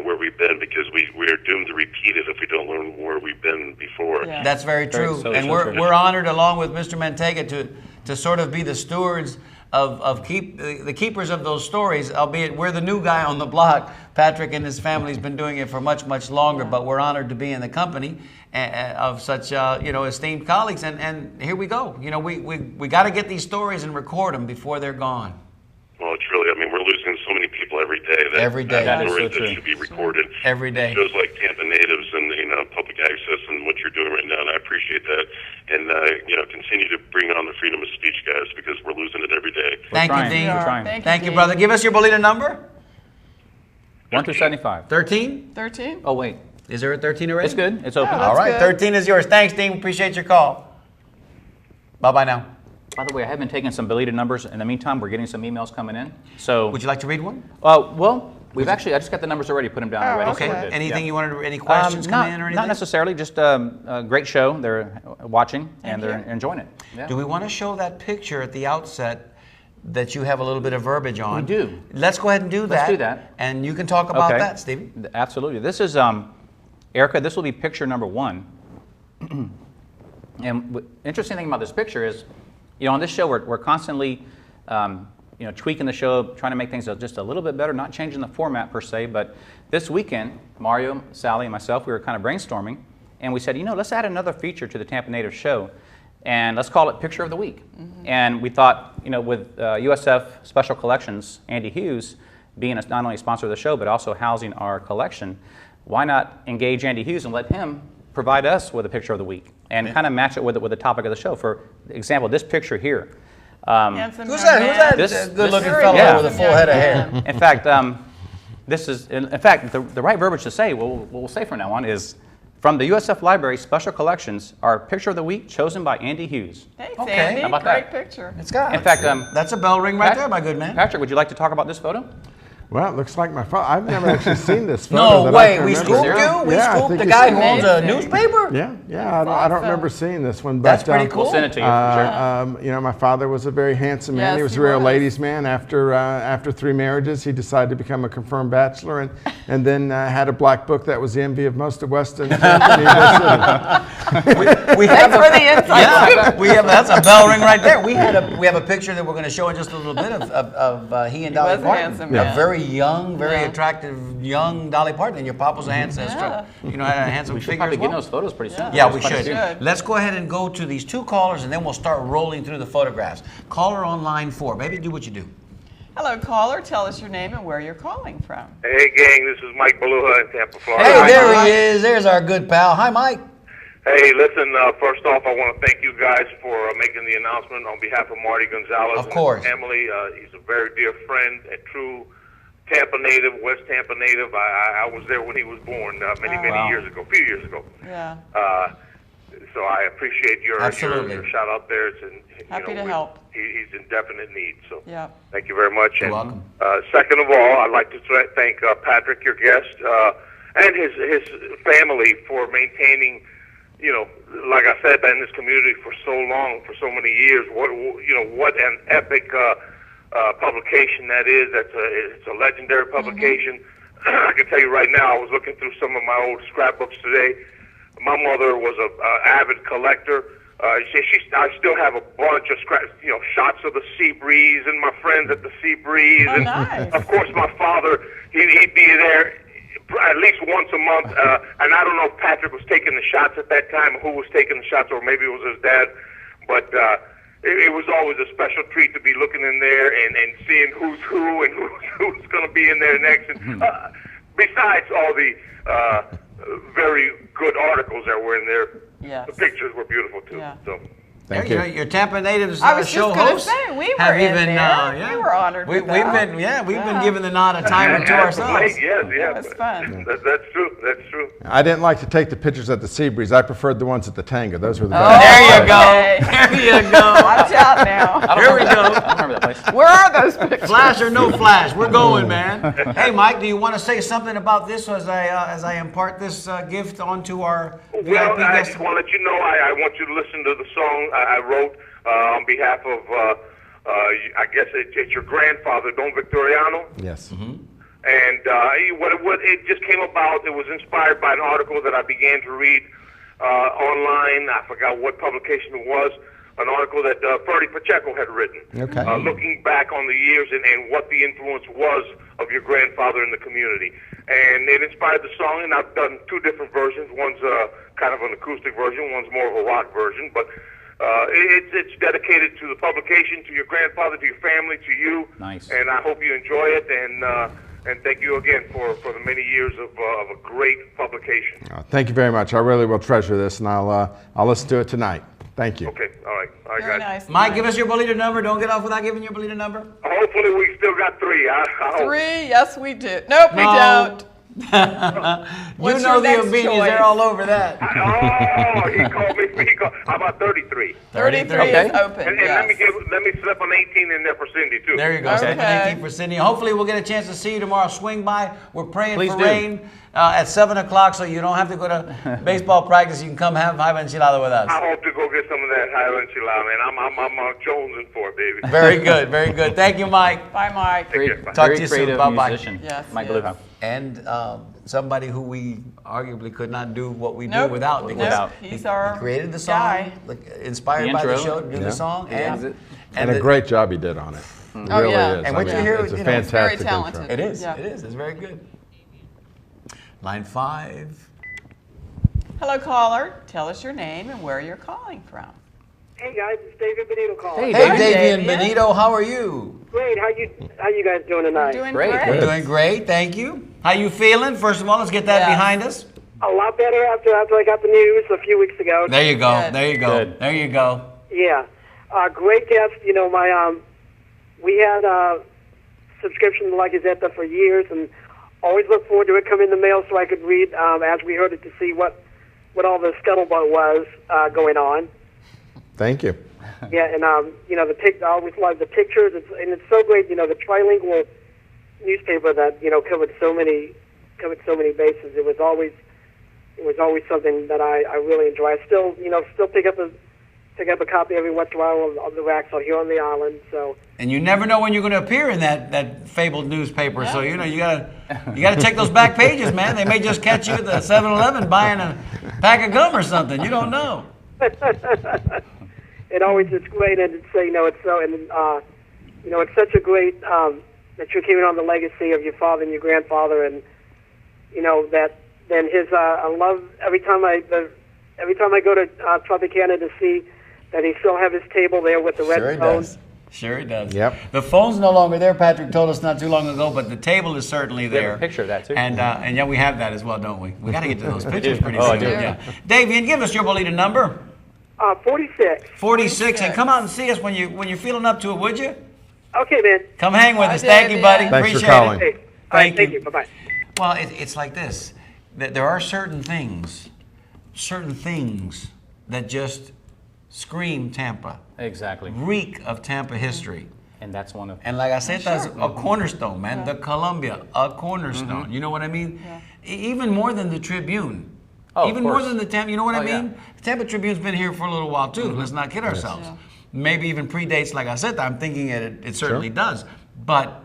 Speaker 7: where we've been, because we are doomed to repeat it if we don't learn where we've been before.
Speaker 3: Yeah.
Speaker 2: That's very true. And we're honored, along with Mr. Manteiga, to sort of be the stewards of the keepers of those stories, albeit we're the new guy on the block. Patrick and his family's been doing it for much, much longer, but we're honored to be in the company of such esteemed colleagues. And here we go. We got to get these stories and record them before they're gone.
Speaker 7: Well, it's really, I mean, we're losing so many people every day.
Speaker 2: Every day.
Speaker 7: That
Speaker 2: That is
Speaker 7: stories
Speaker 4: so
Speaker 7: that
Speaker 4: true.
Speaker 7: should be recorded.
Speaker 2: Every day.
Speaker 7: Shows like Tampa Natives and, public access and what you're doing right now, and I appreciate that. And, continue to bring on the freedom of speech, guys, because we're losing it every day.
Speaker 2: Thank you,
Speaker 4: trying.
Speaker 2: Dean.
Speaker 4: We're trying.
Speaker 2: Thank you,
Speaker 3: Dean.
Speaker 2: brother. Give us your Belita number.
Speaker 4: 1 through 75.
Speaker 2: 13?
Speaker 3: 13?
Speaker 4: Oh, wait.
Speaker 2: Is there a 13 already?
Speaker 4: It's good. It's open.
Speaker 3: Yeah,
Speaker 2: All right,
Speaker 3: good.
Speaker 2: 13 is yours. Thanks, Dean. Appreciate your call. Bye-bye now.
Speaker 4: By the way, I have been taking some Belita numbers. In the meantime, we're getting some emails coming in. So,
Speaker 2: Would you like to read one?
Speaker 4: well, I just got the numbers already, put them down already.
Speaker 2: Okay.
Speaker 4: So we're good.
Speaker 2: Anything
Speaker 4: Yeah.
Speaker 2: you wanted to, any questions come in or anything?
Speaker 4: Not necessarily, just a great show. They're watching and they're enjoying it. Yeah.
Speaker 2: Do we want to show that picture at the outset that you have a little bit of verbiage on?
Speaker 4: We do.
Speaker 2: Let's go ahead and do that.
Speaker 4: Let's do that.
Speaker 2: And you can talk about
Speaker 4: Okay.
Speaker 2: that, Stevie.
Speaker 4: Absolutely. This is, Erica, this will be picture number 1. And interesting thing about this picture is, on this show, we're constantly, tweaking the show, trying to make things just a little bit better, not changing the format per se. But this weekend, Mario, Sally, and myself, we were kind of brainstorming, and we said, let's add another feature to the Tampa Native show, and let's call it Picture of the Week. Mm-hmm. And we thought, with USF Special Collections, Andy Hughes, being not only a sponsor of the show, but also housing our collection, why not engage Andy Hughes and let him provide us with a Picture of the Week and kind of match it with the topic of the show. For example, this picture here.
Speaker 3: Handsome
Speaker 2: Who's
Speaker 3: young
Speaker 2: that? Who's
Speaker 3: man.
Speaker 2: that
Speaker 4: This-
Speaker 2: good-looking
Speaker 3: Very
Speaker 2: fellow
Speaker 4: Yeah.
Speaker 2: with a full head of hair?
Speaker 4: In fact, this is, in fact, the right verbiage to say, what we'll say from now on is, from the USF Library Special Collections, our Picture of the Week chosen by Andy Hughes.
Speaker 3: Thanks,
Speaker 2: Okay.
Speaker 3: Andy.
Speaker 4: How about
Speaker 3: Great
Speaker 4: that?
Speaker 3: picture.
Speaker 2: It's got.
Speaker 4: In fact,
Speaker 2: that's a bell ring right
Speaker 4: Pat-
Speaker 2: there, my good man.
Speaker 4: Patrick, would you like to talk about this photo?
Speaker 5: Well, it looks like my father. I've never actually seen this photo.
Speaker 2: No
Speaker 5: that I
Speaker 2: way.
Speaker 5: can
Speaker 2: We
Speaker 5: remember.
Speaker 2: scooped you? We
Speaker 5: Yeah, I
Speaker 2: scooped
Speaker 5: think
Speaker 2: the
Speaker 5: you
Speaker 2: guy who
Speaker 5: scooped
Speaker 2: owns a
Speaker 3: Amazing.
Speaker 2: newspaper?
Speaker 5: Yeah. I don't remember seeing this one. But,
Speaker 2: That's pretty cool.
Speaker 4: We'll send it to you for sure.
Speaker 5: My father was a very handsome man.
Speaker 3: Yes,
Speaker 5: He was
Speaker 3: he
Speaker 5: a real
Speaker 3: was.
Speaker 5: ladies' man. After 3 marriages, he decided to become a confirmed bachelor, and then had a black book that was the envy of most of Weston.
Speaker 2: We
Speaker 3: Thanks for the insight.
Speaker 2: Yeah, that's a bell ring right there. We have a picture that we're going to show in just a little bit of he and Dolly
Speaker 3: was a
Speaker 2: Parton.
Speaker 3: handsome
Speaker 2: A
Speaker 3: man.
Speaker 2: very young, very
Speaker 3: Yeah.
Speaker 2: attractive young Dolly Parton. And your papa's a handsome, had a handsome
Speaker 4: We should
Speaker 2: figure
Speaker 4: probably
Speaker 2: as
Speaker 4: get
Speaker 2: well.
Speaker 4: those photos pretty soon.
Speaker 2: Yeah, we
Speaker 4: Quite a
Speaker 2: should.
Speaker 4: few.
Speaker 3: Good.
Speaker 2: Let's go ahead and go to these 2 callers, and then we'll start rolling through the photographs. Caller on line 4. Baby, do what you do.
Speaker 3: Hello, caller. Tell us your name and where you're calling from.
Speaker 6: Hey, gang, this is Mike Beluga in Tampa, Florida.
Speaker 2: Hey, there
Speaker 3: Mike.
Speaker 2: he is. There's our good pal. Hi, Mike.
Speaker 6: Hey, listen, first off, I want to thank you guys for making the announcement on behalf of Marty Gonzalez
Speaker 2: Of
Speaker 6: and
Speaker 2: course.
Speaker 6: his family. He's a very dear friend, a true Tampa native, West Tampa native. I was there when he was born many
Speaker 4: Wow.
Speaker 6: years ago, a few years ago.
Speaker 3: Yeah.
Speaker 6: So I appreciate your
Speaker 2: Absolutely.
Speaker 6: shout out there. It's
Speaker 3: Happy to help.
Speaker 6: He's in definite need. So
Speaker 3: Yeah.
Speaker 6: thank you very much.
Speaker 2: You're
Speaker 6: And,
Speaker 2: welcome.
Speaker 6: second of all, I'd like to thank Patrick, your guest, and his family for maintaining, like I said, in this community for so long, for so many years. What an epic publication that is. It's a legendary publication. I can tell you right now, I was looking through some of my old scrapbooks today. My mother was a avid collector. I still have a bunch of shots of the Sea Breeze and my friends at the Sea Breeze.
Speaker 3: Oh,
Speaker 6: And
Speaker 3: nice.
Speaker 6: of course, my father, he'd be there at least once a month. And I don't know if Patrick was taking the shots at that time, who was taking the shots, or maybe it was his dad. But it was always a special treat to be looking in there and seeing who's who and who's going to be in there next. And besides all the very good articles that were in there,
Speaker 3: Yes.
Speaker 6: the pictures were beautiful too.
Speaker 3: Yeah.
Speaker 6: So
Speaker 5: Thank
Speaker 2: you.
Speaker 5: you.
Speaker 2: know, your Tampa Natives
Speaker 3: I was
Speaker 2: show
Speaker 3: just gonna
Speaker 2: hosts
Speaker 3: say, we
Speaker 2: have
Speaker 3: were in
Speaker 2: even,
Speaker 3: there.
Speaker 2: yeah.
Speaker 3: We were honored
Speaker 2: We've
Speaker 3: with that.
Speaker 2: been given the nod a time or two ourselves.
Speaker 6: Yes,
Speaker 3: That was fun.
Speaker 6: That's true. That's true.
Speaker 5: I didn't like to take the pictures at the Seabreeze. I preferred the ones at the Tanga. Those were the
Speaker 3: Oh,
Speaker 5: best.
Speaker 2: There you go.
Speaker 3: okay.
Speaker 2: There you go.
Speaker 3: Watch out now.
Speaker 2: Here we
Speaker 4: I
Speaker 2: go.
Speaker 4: don't remember that place.
Speaker 3: Where are those pictures?
Speaker 2: Flash or no flash, we're going, man. Hey, Mike, do you want to say something about this as I impart this gift onto our
Speaker 6: Well,
Speaker 2: VIP
Speaker 6: I
Speaker 2: guest?
Speaker 6: just want to let you know, I want you to listen to the song I wrote on behalf of, I guess it's your grandfather, Don Victoriano.
Speaker 5: Yes.
Speaker 6: And it just came about, it was inspired by an article that I began to read online. I forgot what publication it was. An article that Ferdy Pacheco had written,
Speaker 5: Okay.
Speaker 6: looking back on the years and what the influence was of your grandfather in the community. And it inspired the song, and I've done two different versions. One's kind of an acoustic version, one's more of a rock version. But it's dedicated to the publication, to your grandfather, to your family, to you.
Speaker 4: Nice.
Speaker 6: And I hope you enjoy it, and thank you again for the many years of a great publication.
Speaker 5: Thank you very much. I really will treasure this, and I'll listen to it tonight. Thank you.
Speaker 6: Okay, all right,
Speaker 3: Very
Speaker 6: guys.
Speaker 3: nice.
Speaker 2: Mike, give us your Bolita number. Don't get off without giving your Bolita number.
Speaker 6: Hopefully we still got three. I hope.
Speaker 3: 3, yes we do. Nope, we
Speaker 2: No.
Speaker 3: don't.
Speaker 2: You
Speaker 3: What's
Speaker 2: know
Speaker 3: your
Speaker 2: the
Speaker 3: next
Speaker 2: Avinis,
Speaker 3: choice?
Speaker 2: they're all over that.
Speaker 6: Oh, he called me. How about 33?
Speaker 3: 33
Speaker 2: Okay.
Speaker 3: is open,
Speaker 6: And
Speaker 3: yes.
Speaker 6: let me slip an 18 in there for Cindy too.
Speaker 2: There you go.
Speaker 3: Okay.
Speaker 2: 18 for Sydney. Hopefully we'll get a chance to see you tomorrow. Swing by. We're praying
Speaker 4: Please
Speaker 2: for
Speaker 4: do.
Speaker 2: rain at 7 o'clock, so you don't have to go to baseball practice. You can come have five enchilada with us.
Speaker 6: I hope to go get some of that high enchilada, man. I'm jonesing for it, baby.
Speaker 2: Very good. Very good. Thank you, Mike.
Speaker 3: Bye, Mike.
Speaker 6: Take care. Bye.
Speaker 2: Talk
Speaker 4: Very
Speaker 2: to you soon.
Speaker 4: creative
Speaker 2: Bye-bye.
Speaker 4: musician,
Speaker 3: Yes,
Speaker 4: Mike
Speaker 3: yes.
Speaker 4: Beluga.
Speaker 2: And somebody who we arguably could not do what we do
Speaker 3: Nope.
Speaker 2: without, because
Speaker 4: Without.
Speaker 3: He's our
Speaker 2: he created the song,
Speaker 3: guy.
Speaker 2: inspired
Speaker 4: The
Speaker 2: by the
Speaker 4: intro.
Speaker 2: show to do
Speaker 5: Yeah.
Speaker 2: the song,
Speaker 5: And
Speaker 2: the-
Speaker 5: a great job he did on it. It
Speaker 3: Oh,
Speaker 5: really
Speaker 3: yeah.
Speaker 5: is.
Speaker 2: And what you hear,
Speaker 5: it's a
Speaker 2: you know, it's
Speaker 3: very
Speaker 5: fantastic
Speaker 3: talented.
Speaker 5: intro.
Speaker 2: It is.
Speaker 3: Yeah.
Speaker 2: It is. It's very good. Line 5.
Speaker 3: Hello, caller. Tell us your name and where you're calling from.
Speaker 8: Hey guys, it's David Benito calling.
Speaker 2: Hey,
Speaker 3: Hi,
Speaker 2: Davian
Speaker 3: Davian.
Speaker 2: Benito, how are you?
Speaker 8: Great, how you guys doing tonight?
Speaker 3: Doing
Speaker 4: Great.
Speaker 3: great.
Speaker 2: We're doing great, thank you. How you feeling? First of all, let's get that
Speaker 3: Yeah.
Speaker 2: behind us.
Speaker 8: A lot better after I got the news a few weeks ago.
Speaker 2: There you go.
Speaker 3: Good.
Speaker 2: There you go.
Speaker 4: Good.
Speaker 2: There you go.
Speaker 8: Yeah, great guest. You know, we had subscription to La Gazzetta for years, and always looked forward to it coming in the mail so I could read as we heard it to see what all the scuttlebutt was going on.
Speaker 5: Thank you.
Speaker 8: Yeah, and you know, I always loved the pictures. It's so great. You know, the trilingual newspaper that covered so many bases. It was always something that I really enjoy. I still pick up a copy every once in a while of the racks out here on the island. So
Speaker 2: And you never know when you're going to appear in that fabled newspaper. So you gotta check those back pages, man. They may just catch you at the 7-Eleven buying a pack of gum or something. You don't know.
Speaker 8: it always is great, and it's it's such a great that you're carrying on the legacy of your father and your grandfather, and that then his I love every time I go to Tropicana to see that he still have his table there with the red
Speaker 2: Sure he
Speaker 8: stone.
Speaker 2: does. Sure he does.
Speaker 5: Yep.
Speaker 2: The phone's no longer there. Patrick told us not too long ago, but the table is certainly
Speaker 4: We have
Speaker 2: there.
Speaker 4: a picture of that, too.
Speaker 2: And yeah, we have that as well, don't we? We got to get to those pictures pretty
Speaker 4: Oh, I
Speaker 2: soon.
Speaker 4: do.
Speaker 2: Yeah. Davian, give us your Bolita number.
Speaker 8: 46.
Speaker 2: 46, and come out and see us when you're feeling up to it, would you?
Speaker 8: Okay, man.
Speaker 2: Come hang with
Speaker 3: Bye,
Speaker 2: us. Thank you, buddy.
Speaker 3: Davian.
Speaker 5: Thanks for
Speaker 2: Appreciate
Speaker 5: calling.
Speaker 2: it.
Speaker 8: Hey, all right,
Speaker 2: Thank you.
Speaker 8: you. Bye bye.
Speaker 2: Well, it's like this. That there are certain things that just scream Tampa,
Speaker 4: Exactly.
Speaker 2: reek of Tampa history.
Speaker 4: And that's one of
Speaker 2: And like I said, that's a cornerstone, man. The Columbia, a cornerstone.
Speaker 4: Mm-hmm.
Speaker 2: You know what I mean? Even more than the Tribune.
Speaker 4: Oh, of
Speaker 2: Even more
Speaker 4: course.
Speaker 2: than the Tampa. You know what I
Speaker 4: Oh, yeah.
Speaker 2: mean? The Tampa Tribune's been here for a little while too. Let's not kid ourselves.
Speaker 3: Yeah.
Speaker 2: Maybe even predates, like I said. I'm thinking it certainly does. But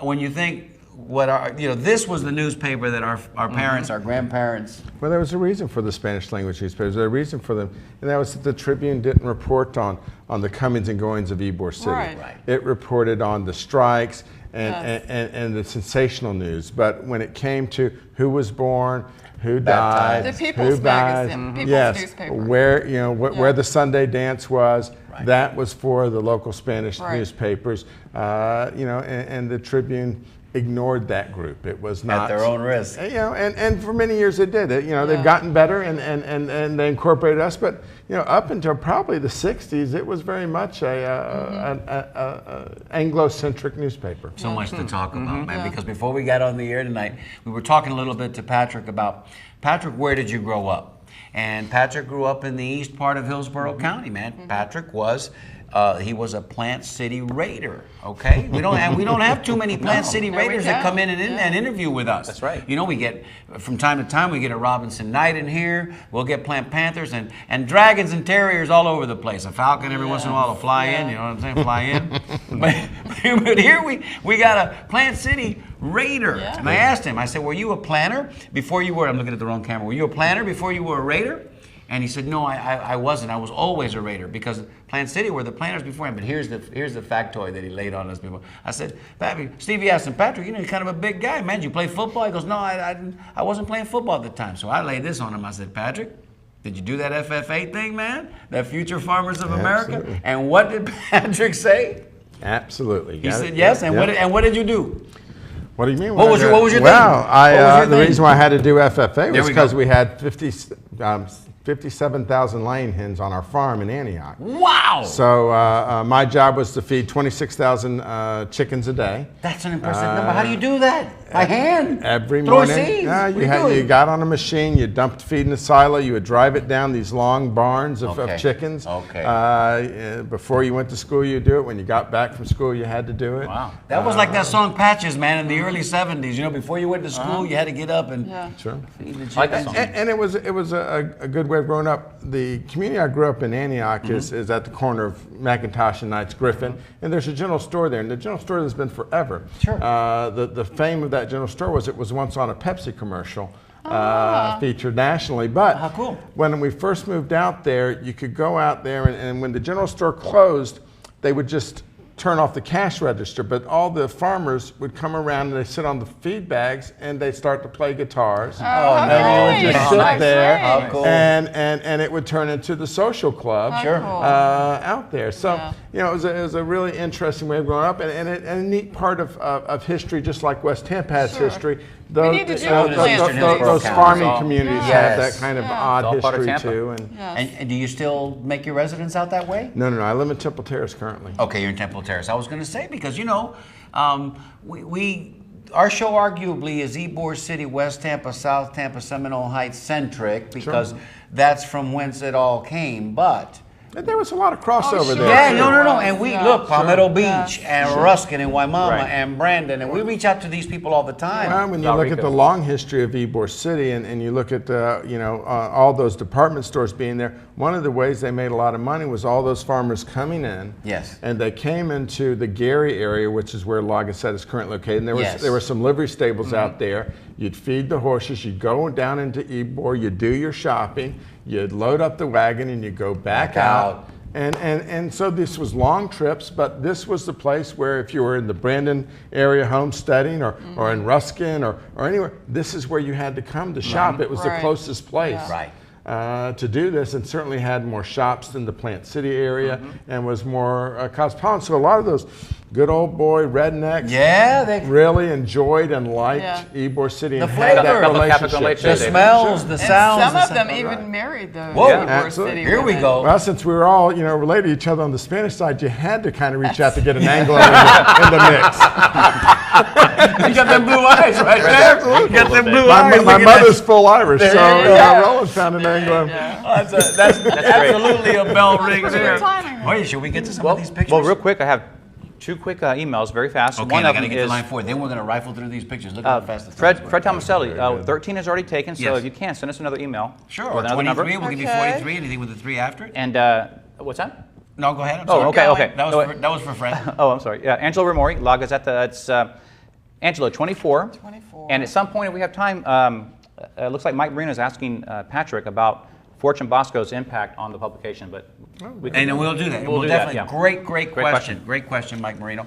Speaker 2: when you think this was the newspaper that our parents, our grandparents.
Speaker 5: Well, there was a reason for the Spanish language newspapers. There was a reason for them, and that was that the Tribune didn't report on the comings and goings of Ybor City.
Speaker 3: Right.
Speaker 5: It reported on the strikes and the sensational news. But when it came to who was born, who died,
Speaker 3: The People's
Speaker 5: who died,
Speaker 3: Magazine, People's
Speaker 5: yes,
Speaker 3: newspaper.
Speaker 5: where where the Sunday dance was,
Speaker 2: Right.
Speaker 5: that was for the local Spanish
Speaker 3: Right.
Speaker 5: newspapers. And the Tribune ignored that group. It was not
Speaker 2: At their own risk.
Speaker 5: You know, and for many years they did it. You know, they've gotten better and they incorporated us. But you know, up until probably the '60s, it was very much a Anglo-centric newspaper.
Speaker 2: So much to talk about, man. Because before we got on the air tonight, we were talking a little bit to Patrick about, Patrick, where did you grow up? And Patrick grew up in the east part of Hillsborough County, man. Patrick was. He was a Plant City Raider. Okay, we don't have too many Plant City Raiders that come in and interview with us.
Speaker 4: That's right.
Speaker 2: You know, we get from time to time we get a Robinson Knight in here. We'll get Plant Panthers and dragons and terriers all over the place. A falcon every once in a while will fly in. You know what I'm saying? Fly in. but here we got a Plant City Raider. Yeah. And I asked him. I said, "Were you a planter before you were?" I'm looking at the wrong camera. Were you a planter before you were a Raider? And he said, "No, I wasn't. I was always a Raider because Plant City were the planters before him." But here's the factoid that he laid on us before. I said, Stevie asked him, "Patrick, you know, you're kind of a big guy, man. Did you play football?" He goes, "No, I wasn't playing football at the time." So I laid this on him. I said, "Patrick, did you do that FFA thing, man? That Future Farmers of America?"
Speaker 5: Absolutely.
Speaker 2: And what did Patrick say?
Speaker 5: Absolutely.
Speaker 2: He said yes. And what did you do?
Speaker 5: What do you mean?
Speaker 2: What was your thing?
Speaker 5: Well, the reason why I had to do FFA was because we had 57,000 laying hens on our farm in Antioch.
Speaker 2: Wow!
Speaker 5: So my job was to feed 26,000 chickens a day.
Speaker 2: That's an impressive number. How do you do that? By hand?
Speaker 5: Every
Speaker 2: Throw
Speaker 5: morning.
Speaker 2: seeds?
Speaker 5: You got on a machine, you dumped feed in a silo, you would drive it down these long barns of chickens.
Speaker 2: Okay.
Speaker 5: Before you went to school, you do it. When you got back from school, you had to do it.
Speaker 2: Wow. That was like that song Patches, man, in the early 70s. You know, before you went to school, you had to get up and feed the chickens.
Speaker 4: I like that song.
Speaker 5: And it was a good way of growing up. The community I grew up in, Antioch, is at the corner of McIntosh and Knights Griffin, and there's a general store there, and the general store has been forever.
Speaker 2: Sure.
Speaker 5: The fame of that general store was it was once on a Pepsi commercial. Featured nationally, but
Speaker 2: cool.
Speaker 5: When we first moved out there, you could go out there, and when the general store closed, they would just turn off the cash register, but all the farmers would come around and they sit on the feed bags and they start to play guitars.
Speaker 2: Oh,
Speaker 5: and you would just sit there,
Speaker 2: cool.
Speaker 5: and it would turn into the social club out there. So you know, it was a really interesting way of growing up, and a neat part of history, just like West Tampa has history. Those farming communities have that kind of odd history too.
Speaker 2: And do you still make your residence out that way?
Speaker 5: No. I live in Temple Terrace currently.
Speaker 2: Okay, you're in Temple Terrace. I was going to say, because, you know, our show arguably is Ybor City, West Tampa, South Tampa, Seminole Heights centric, because that's from whence it all came. But
Speaker 5: there was a lot of crossover there.
Speaker 2: Yeah, no. And we look, Palmetto Beach and Ruskin and Waimama and Brandon, and we reach out to these people all the time.
Speaker 5: Well, when you look at the long history of Ybor City and you look at all those department stores being there, one of the ways they made a lot of money was all those farmers coming in.
Speaker 2: Yes.
Speaker 5: And they came into the Gary area, which is where Logosette is currently located. And there were some livery stables out there. You'd feed the horses. You'd go down into Ybor. You'd do your shopping. You'd load up the wagon and you'd go back out. And so this was long trips, but this was the place where if you were in the Brandon area homesteading or in Ruskin or anywhere, this is where you had to come to shop. It was the closest place. To do this, and certainly had more shops than the Plant City area and was more cosmopolitan. So a lot of those good old boy rednecks they really enjoyed and liked Ybor City and had that relationship.
Speaker 2: The smells, the sounds.
Speaker 3: Some of them even married the
Speaker 2: Ybor
Speaker 5: absolutely.
Speaker 2: City. Here we go.
Speaker 5: Well, since we were all related to each other on the Spanish side, you had to kind of reach out to get an Anglo in the mix.
Speaker 2: You got them blue eyes right there.
Speaker 5: Absolutely.
Speaker 2: You got them blue eyes.
Speaker 5: My mother's full Irish, so Roland found an Anglo.
Speaker 2: That's absolutely a bell ring there. Wait, should we get to some of these pictures?
Speaker 4: Well, real quick, I have two quick emails, very fast.
Speaker 2: Okay,
Speaker 4: one
Speaker 2: I
Speaker 4: of
Speaker 2: got to
Speaker 4: them
Speaker 2: get
Speaker 4: is
Speaker 2: to line 4. Then we're going to rifle through these pictures. Look how fast
Speaker 4: Fred Tomaselli. 13 is already taken, so if you can, send us another email.
Speaker 2: Sure.
Speaker 4: With another
Speaker 2: 23,
Speaker 4: number.
Speaker 2: we'll give you 43. Anything with a 3 after it?
Speaker 4: And what's that?
Speaker 2: No, go ahead. I'm sorry.
Speaker 4: Okay.
Speaker 2: That was for Fred.
Speaker 4: Oh, I'm sorry. Yeah, Angelo Ramori, La Gazzetta. It's Angelo, 24. And at some point, if we have time, it looks like Mike Marino is asking Patrick about Fortune Bosco's impact on the publication, but
Speaker 2: we'll do that.
Speaker 4: We'll do
Speaker 2: definitely.
Speaker 4: that, yeah.
Speaker 2: Great question. Great question, Mike Marino.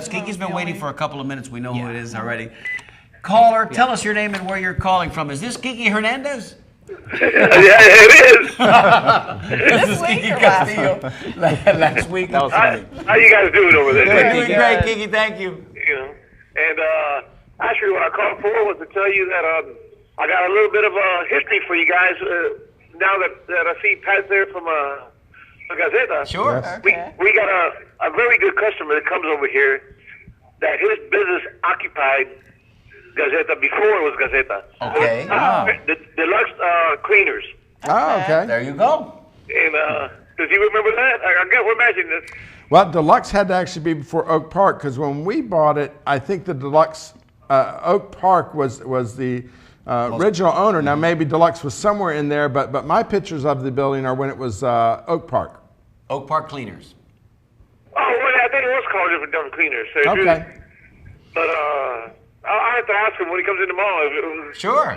Speaker 2: Kiki's been waiting for a couple of minutes. We know who it is already. Caller, tell us your name and where you're calling from. Is this Kiki Hernandez?
Speaker 6: It is.
Speaker 2: This is Kiki Castillo. Last week.
Speaker 6: How you guys doing over there?
Speaker 2: Doing great, Kiki. Thank you.
Speaker 6: And Actually, what I called for was to tell you that I got a little bit of history for you guys. Now that I see Pat there from Gazeta.
Speaker 2: Sure.
Speaker 5: Yes.
Speaker 3: Okay.
Speaker 6: We got a very good customer that comes over here that his business occupied Gazeta before it was Gazeta.
Speaker 2: Okay.
Speaker 6: The Deluxe Cleaners.
Speaker 5: Oh, okay.
Speaker 2: There you go.
Speaker 6: And does he remember that? I guess we're imagining this.
Speaker 5: Well, Deluxe had to actually be before Oak Park because when we bought it, I think the Deluxe Oak Park was the original owner. Now maybe Deluxe was somewhere in there, but my pictures of the building are when it was Oak Park.
Speaker 2: Oak Park Cleaners.
Speaker 6: Oh, well, I think it was called different cleaners. So
Speaker 5: Okay.
Speaker 6: But I'll have to ask him when he comes in tomorrow. If it was
Speaker 2: Sure.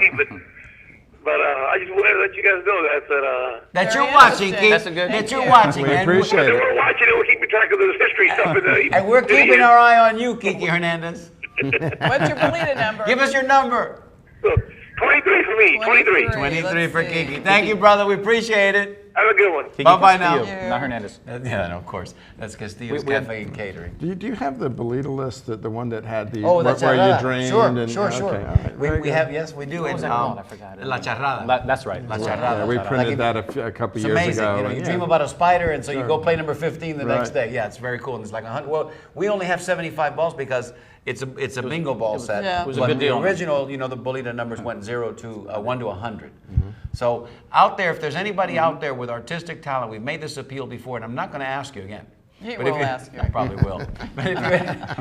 Speaker 6: But I just wanted to let you guys know that
Speaker 2: That
Speaker 3: Very
Speaker 2: you're watching,
Speaker 3: interesting.
Speaker 2: Keith.
Speaker 4: That's a good-
Speaker 2: That you're
Speaker 3: Thank you.
Speaker 2: watching.
Speaker 5: We
Speaker 2: and
Speaker 5: appreciate
Speaker 6: they
Speaker 5: it.
Speaker 6: were watching it. We're keeping track of the history stuff.
Speaker 2: And we're keeping our eye on you, Kiki Hernandez.
Speaker 3: What's your Bolita number?
Speaker 2: Give us your number.
Speaker 6: 23 for me. 23.
Speaker 2: 23 for
Speaker 3: Let's see.
Speaker 2: Kiki. Thank you, brother. We appreciate it.
Speaker 6: Have a good one.
Speaker 4: Kiki
Speaker 2: Bye-bye now.
Speaker 4: Castillo, not Hernandez.
Speaker 2: Yeah, no, of course. That's Castillo's
Speaker 4: We have-
Speaker 2: Cafe and Catering.
Speaker 5: Do you have the Bolita list, the one that had the
Speaker 2: Oh, that's
Speaker 5: where you drained?
Speaker 2: Sure,
Speaker 5: and,
Speaker 2: sure.
Speaker 5: okay, all right, very
Speaker 2: We
Speaker 5: good.
Speaker 2: have, yes, we do.
Speaker 4: What was
Speaker 2: And,
Speaker 4: that called? I forgot.
Speaker 2: La Charrada.
Speaker 4: That's right.
Speaker 2: La
Speaker 4: That's right.
Speaker 2: Charrada.
Speaker 5: Yeah, we
Speaker 2: Like
Speaker 5: printed
Speaker 2: if-
Speaker 5: that a couple
Speaker 2: It's
Speaker 5: years
Speaker 2: amazing.
Speaker 5: ago.
Speaker 2: You know, you
Speaker 5: and
Speaker 2: dream
Speaker 5: yeah.
Speaker 2: about a spider, and so you
Speaker 5: Sure.
Speaker 2: go play number 15 the next
Speaker 5: Right.
Speaker 2: day. Yeah, it's very cool. And it's like 100. Well, we only have 75 balls because it's a bingo ball set.
Speaker 3: Yeah.
Speaker 4: It was a
Speaker 2: But
Speaker 4: good deal.
Speaker 2: The original, you know, the Bolita numbers went 1 to 100.
Speaker 5: Mm-hmm.
Speaker 2: So out there, if there's anybody out there with artistic talent, we've made this appeal before, and I'm not going to ask you again.
Speaker 3: He
Speaker 2: But if
Speaker 3: will
Speaker 2: you-
Speaker 3: ask you.
Speaker 2: I probably will. But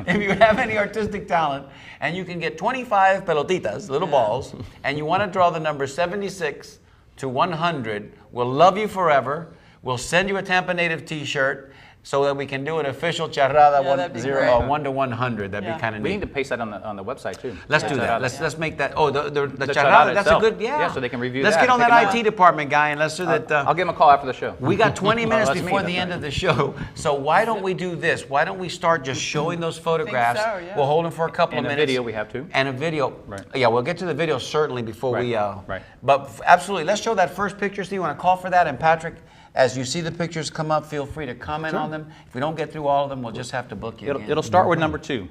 Speaker 2: if you have any artistic talent and you can get 25 pelotitas, little balls, and you want to draw the number 76 to 100, we'll love you forever. We'll send you a Tampa Native T-shirt so that we can do an official charrada
Speaker 3: Yeah, that'd be great.
Speaker 2: 1 to 100. That'd
Speaker 3: Yeah.
Speaker 2: be kind of
Speaker 4: We
Speaker 2: neat.
Speaker 4: need to paste that on the website too.
Speaker 2: Let's do that.
Speaker 4: Charrada.
Speaker 2: Let's make that. Oh, the
Speaker 4: The
Speaker 2: charrada.
Speaker 4: charrada
Speaker 2: That's
Speaker 4: itself.
Speaker 2: a good. Yeah.
Speaker 4: Yeah, so they can review
Speaker 2: Let's
Speaker 4: that
Speaker 2: get on
Speaker 4: and
Speaker 2: that
Speaker 4: take it
Speaker 2: IT department guy and let's do that.
Speaker 4: I'll give him a call after the show.
Speaker 2: We got 20 minutes
Speaker 4: that's me,
Speaker 2: before
Speaker 4: that's
Speaker 2: the end
Speaker 4: right.
Speaker 2: of the show, so why don't we do this? Why don't we start just showing those photographs?
Speaker 3: so, yeah.
Speaker 2: We'll hold them for a couple
Speaker 4: And
Speaker 2: of
Speaker 4: a
Speaker 2: minutes.
Speaker 4: video we have too.
Speaker 2: And a video.
Speaker 4: Right.
Speaker 2: Yeah, we'll get to the video certainly before we.
Speaker 4: Right.
Speaker 2: But absolutely, let's show that first picture. Steve, you want to call for that? And Patrick, as you see the pictures come up, feel free to comment on them. If we don't get through all of them, we'll just have to book you again.
Speaker 4: It'll start with number 2.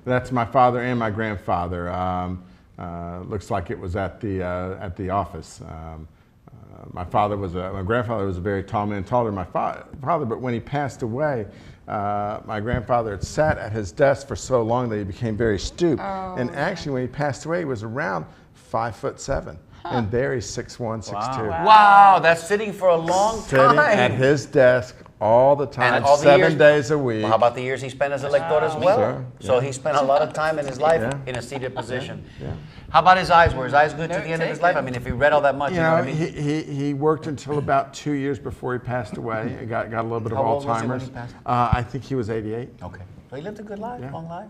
Speaker 5: That's my father and my grandfather. Looks like it was at the office. My grandfather was a very tall man, taller than my father. But when he passed away, my grandfather had sat at his desk for so long that he became very stooped. And actually, when he passed away, he was around 5'7", and there he's 6'1", 6'2".
Speaker 2: Wow, that's sitting for a long
Speaker 5: Sitting
Speaker 2: time.
Speaker 5: at his desk all the time,
Speaker 2: And all the
Speaker 5: 7
Speaker 2: years-
Speaker 5: days a week.
Speaker 2: Well, how about the years he spent as a lector as well?
Speaker 5: Sure,
Speaker 2: So he spent a lot of time in his life
Speaker 5: Yeah.
Speaker 2: in a seated position.
Speaker 5: Yeah.
Speaker 2: How about his eyes? Were his eyes good to
Speaker 3: Note
Speaker 2: the end of his
Speaker 3: taken.
Speaker 2: life? I mean, if he read all that much, you know what I mean?
Speaker 5: he worked until about 2 years before he passed away. He got a little bit of
Speaker 2: How old was he when
Speaker 5: Alzheimer's.
Speaker 2: he passed?
Speaker 5: I think he was 88.
Speaker 2: Okay. So he lived a good life, long life.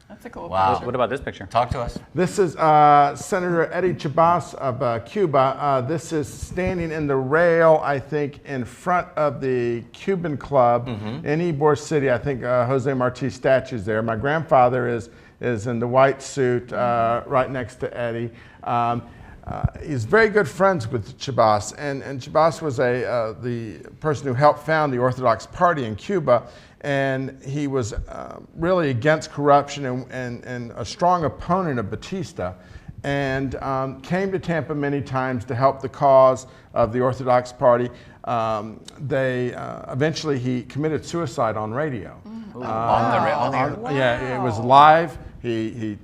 Speaker 3: That's a cool
Speaker 2: Wow.
Speaker 3: picture.
Speaker 4: What about this picture?
Speaker 2: Talk to us.
Speaker 5: This is Senator Eddie Chabas of Cuba. This is standing in the rail, I think, in front of the Cuban Club in Ybor City. I think Jose Marti's statue's there. My grandfather is in the white suit right next to Eddie. He's very good friends with Chabas, and Chabas was the person who helped found the Orthodox Party in Cuba, and he was really against corruption and a strong opponent of Batista, and came to Tampa many times to help the cause of the Orthodox Party. Eventually he committed suicide on radio.
Speaker 2: On the air.
Speaker 5: Yeah, it was live. He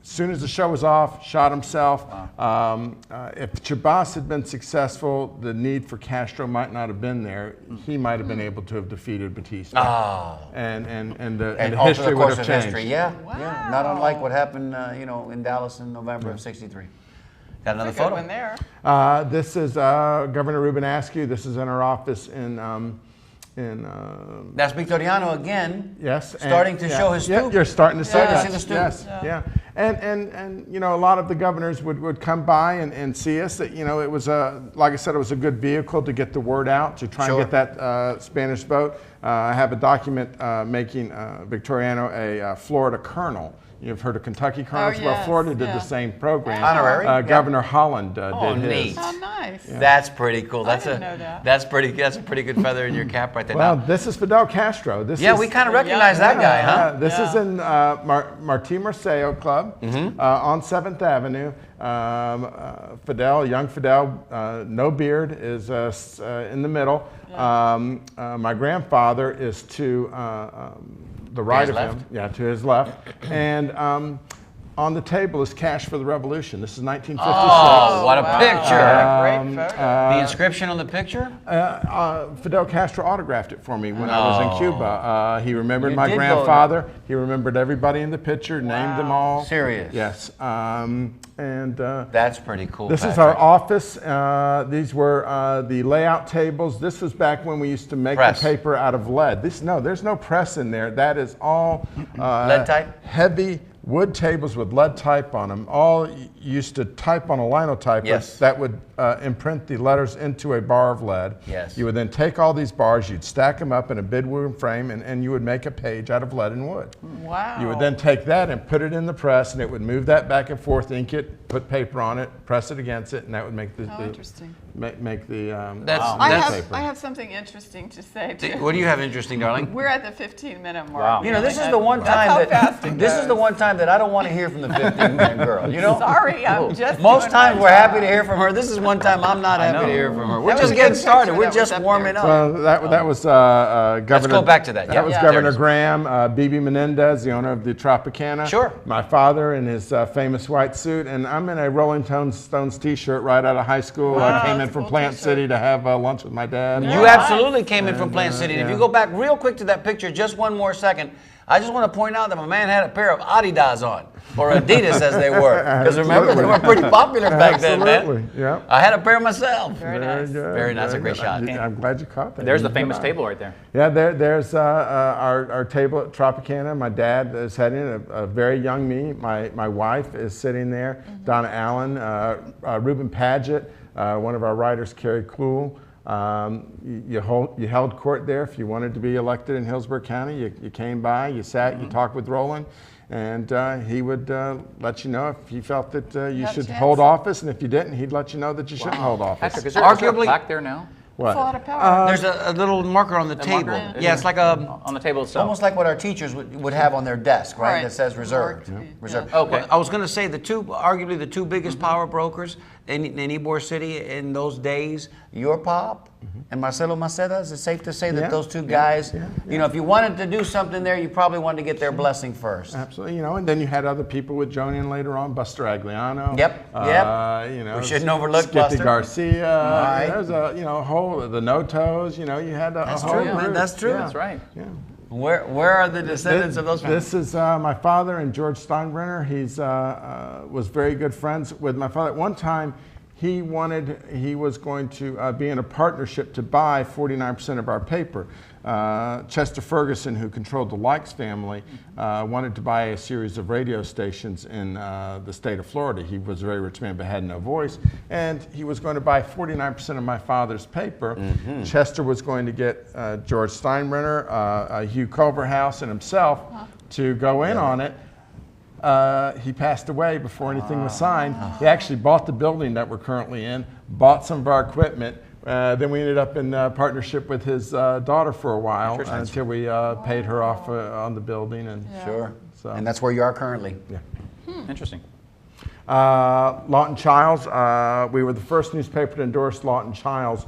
Speaker 5: as soon as the show was off, shot himself. If Chabas had been successful, the need for Castro might not have been there. He might have been able to have defeated Batista. And the
Speaker 2: And also
Speaker 5: history
Speaker 2: the
Speaker 5: would
Speaker 2: course
Speaker 5: have
Speaker 2: of
Speaker 5: changed.
Speaker 2: history. Yeah, yeah. Not unlike what happened, in Dallas in November of '63. Got another
Speaker 3: That's a good
Speaker 2: photo.
Speaker 3: one there.
Speaker 5: This is Governor Ruben Askew. This is in our office in
Speaker 2: That's Victoriano again.
Speaker 5: yes, and-
Speaker 2: Starting to
Speaker 5: yeah,
Speaker 2: show his
Speaker 5: yeah,
Speaker 2: stoop.
Speaker 5: you're starting to see
Speaker 2: Yeah,
Speaker 5: that.
Speaker 2: see the stoop.
Speaker 5: Yes, yeah. And a lot of the governors would come by and see us. That it was like I said, it was a good vehicle to get the word out to try
Speaker 2: Sure.
Speaker 5: and get that Spanish vote. I have a document making Victoriano a Florida colonel. You've heard of Kentucky colonels?
Speaker 3: Oh,
Speaker 5: Well,
Speaker 3: yes,
Speaker 5: Florida did
Speaker 3: yeah.
Speaker 5: the same program.
Speaker 2: Honorary? Yeah.
Speaker 5: Governor Holland
Speaker 2: Oh,
Speaker 5: did his.
Speaker 2: neat.
Speaker 3: Oh, nice.
Speaker 2: That's pretty cool. That's
Speaker 3: didn't know that.
Speaker 2: That's a pretty good feather in your cap right there.
Speaker 5: Well,
Speaker 2: Now,
Speaker 5: this is Fidel Castro. This
Speaker 2: yeah,
Speaker 5: is,
Speaker 2: we kind of recognize that guy, huh?
Speaker 5: This is in Martí Maceo Club on 7th Avenue. Young Fidel, no beard, is in the middle. My grandfather is to the right of him. Yeah, to his left. And on the table is Cash for the Revolution. This is 1956.
Speaker 2: Oh, what a picture.
Speaker 3: Great photo.
Speaker 2: The inscription on the picture?
Speaker 5: Fidel Castro autographed it for me when I was in Cuba. He remembered
Speaker 2: You
Speaker 5: my
Speaker 2: did go
Speaker 5: grandfather. He remembered everybody in the picture, named them all.
Speaker 2: Serious?
Speaker 5: Yes.
Speaker 2: That's pretty cool.
Speaker 5: This is our office. These were the layout tables. This was back when we used to make
Speaker 2: Press.
Speaker 5: the paper out of lead. There's no press in there. That is all
Speaker 2: Lead type?
Speaker 5: heavy wood tables with lead type on them. All used to type on a linotyper
Speaker 2: Yes.
Speaker 5: that would imprint the letters into a bar of lead.
Speaker 2: Yes.
Speaker 5: You would then take all these bars, you'd stack them up in a bidwood frame, and you would make a page out of lead and wood.
Speaker 3: Wow.
Speaker 5: You would then take that and put it in the press, and it would move that back and forth, ink it, put paper on it, press it against it, and that would make the
Speaker 3: interesting.
Speaker 5: make the
Speaker 2: That's-
Speaker 5: paper.
Speaker 3: I have something interesting to say too.
Speaker 2: What do you have interesting, darling?
Speaker 3: We're at the 15-minute mark.
Speaker 4: Wow.
Speaker 2: You know, this is the one
Speaker 3: That's
Speaker 2: time
Speaker 3: how
Speaker 2: that
Speaker 3: fast it
Speaker 2: this is
Speaker 3: goes.
Speaker 2: the one time that I don't want to hear from the 15-minute girl. You know,
Speaker 3: Sorry, I'm just
Speaker 2: most
Speaker 3: doing
Speaker 2: times
Speaker 3: my
Speaker 2: we're happy
Speaker 3: job.
Speaker 2: to hear from her. This is one time I'm not happy to hear from her. We're
Speaker 3: That was
Speaker 2: just
Speaker 3: a
Speaker 2: getting
Speaker 3: good
Speaker 2: started.
Speaker 3: picture
Speaker 2: We're
Speaker 3: that
Speaker 2: just
Speaker 3: was up
Speaker 2: warming
Speaker 3: there.
Speaker 2: up.
Speaker 5: Well, that was Governor.
Speaker 2: go back to that. Yeah.
Speaker 5: That was
Speaker 2: Yeah.
Speaker 5: Governor
Speaker 2: There it is.
Speaker 5: Graham, Bibi Menendez, the owner of the Tropicana.
Speaker 2: Sure.
Speaker 5: My father in his famous white suit, and I'm in a Rolling Stones T-shirt right out of high school. I came in
Speaker 3: that's a
Speaker 5: from
Speaker 3: cool
Speaker 5: Plant
Speaker 3: t-shirt.
Speaker 5: City to have lunch with my dad.
Speaker 2: You absolutely came in from Plant City. And if
Speaker 5: yeah.
Speaker 2: you go back real quick to that picture, just one more second, I just want to point out that my man had a pair of Adidas on, or Adidas as they were. Because remember, they were pretty popular back then, man.
Speaker 5: Absolutely, yeah.
Speaker 2: I had a pair myself.
Speaker 3: Very nice.
Speaker 5: good,
Speaker 2: Very nice, a great
Speaker 5: good.
Speaker 2: shot.
Speaker 5: I'm glad you caught that.
Speaker 4: There's the
Speaker 5: Good
Speaker 4: famous
Speaker 5: eye.
Speaker 4: table right there.
Speaker 5: Yeah, there's our table at Tropicana. My dad is heading, a very young me. My wife is sitting there, Donna Allen, Reuben Paget, one of our writers, Carrie Kluhl. You held court there if you wanted to be elected in Hillsborough County. You came by, you sat, you talked with Roland, and he would let you know if he felt that you
Speaker 3: Got a
Speaker 5: should
Speaker 3: chance.
Speaker 5: hold office, and if you didn't, he'd let you know that you shouldn't hold office.
Speaker 4: Patrick, is there a
Speaker 2: Arguably-
Speaker 4: plaque there now?
Speaker 5: What?
Speaker 3: That's a lot of power.
Speaker 2: There's a little marker on the table.
Speaker 4: marker?
Speaker 2: Yeah, it's like a
Speaker 4: On the table itself.
Speaker 2: almost like what our teachers would have on their desk, right?
Speaker 3: Right.
Speaker 2: That says reserved.
Speaker 3: Marked, yeah.
Speaker 2: Reserved.
Speaker 4: Okay.
Speaker 2: Well, I was going to say arguably the two biggest power brokers in Ybor City in those days, your pop and Marcelo Maceda. Is it safe to say that
Speaker 5: Yeah.
Speaker 2: those two guys, you know, if you wanted to do something there, you probably wanted to get their blessing first.
Speaker 5: Absolutely, and then you had other people with Jonian later on, Buster Agliano.
Speaker 2: Yep.
Speaker 5: We
Speaker 2: shouldn't overlook
Speaker 5: Skippy
Speaker 2: Buster.
Speaker 5: Garcia.
Speaker 2: Right.
Speaker 5: There's a whole the Notos. You had a
Speaker 2: That's
Speaker 5: whole
Speaker 2: true, man.
Speaker 5: group.
Speaker 2: That's true.
Speaker 5: Yeah.
Speaker 4: That's right.
Speaker 5: Yeah.
Speaker 2: Where are the descendants of those people?
Speaker 5: This is my father and George Steinbrenner. He's was very good friends with my father. At one time, he was going to be in a partnership to buy 49% of our paper. Chester Ferguson, who controlled the Likes family, wanted to buy a series of radio stations in the state of Florida. He was a very rich man but had no voice. And he was going to buy 49% of my father's paper. Chester was going to get George Steinbrenner, Hugh Culverhouse, and himself to go in on it. He passed away before anything was signed. He actually bought the building that we're currently in, bought some of our equipment. Then we ended up in partnership with his daughter for a while until we paid her off on the building. And
Speaker 2: Sure.
Speaker 5: So.
Speaker 2: And that's where you are currently.
Speaker 5: Yeah.
Speaker 4: Interesting.
Speaker 5: Lawton Childs, we were the first newspaper to endorse Lawton Childs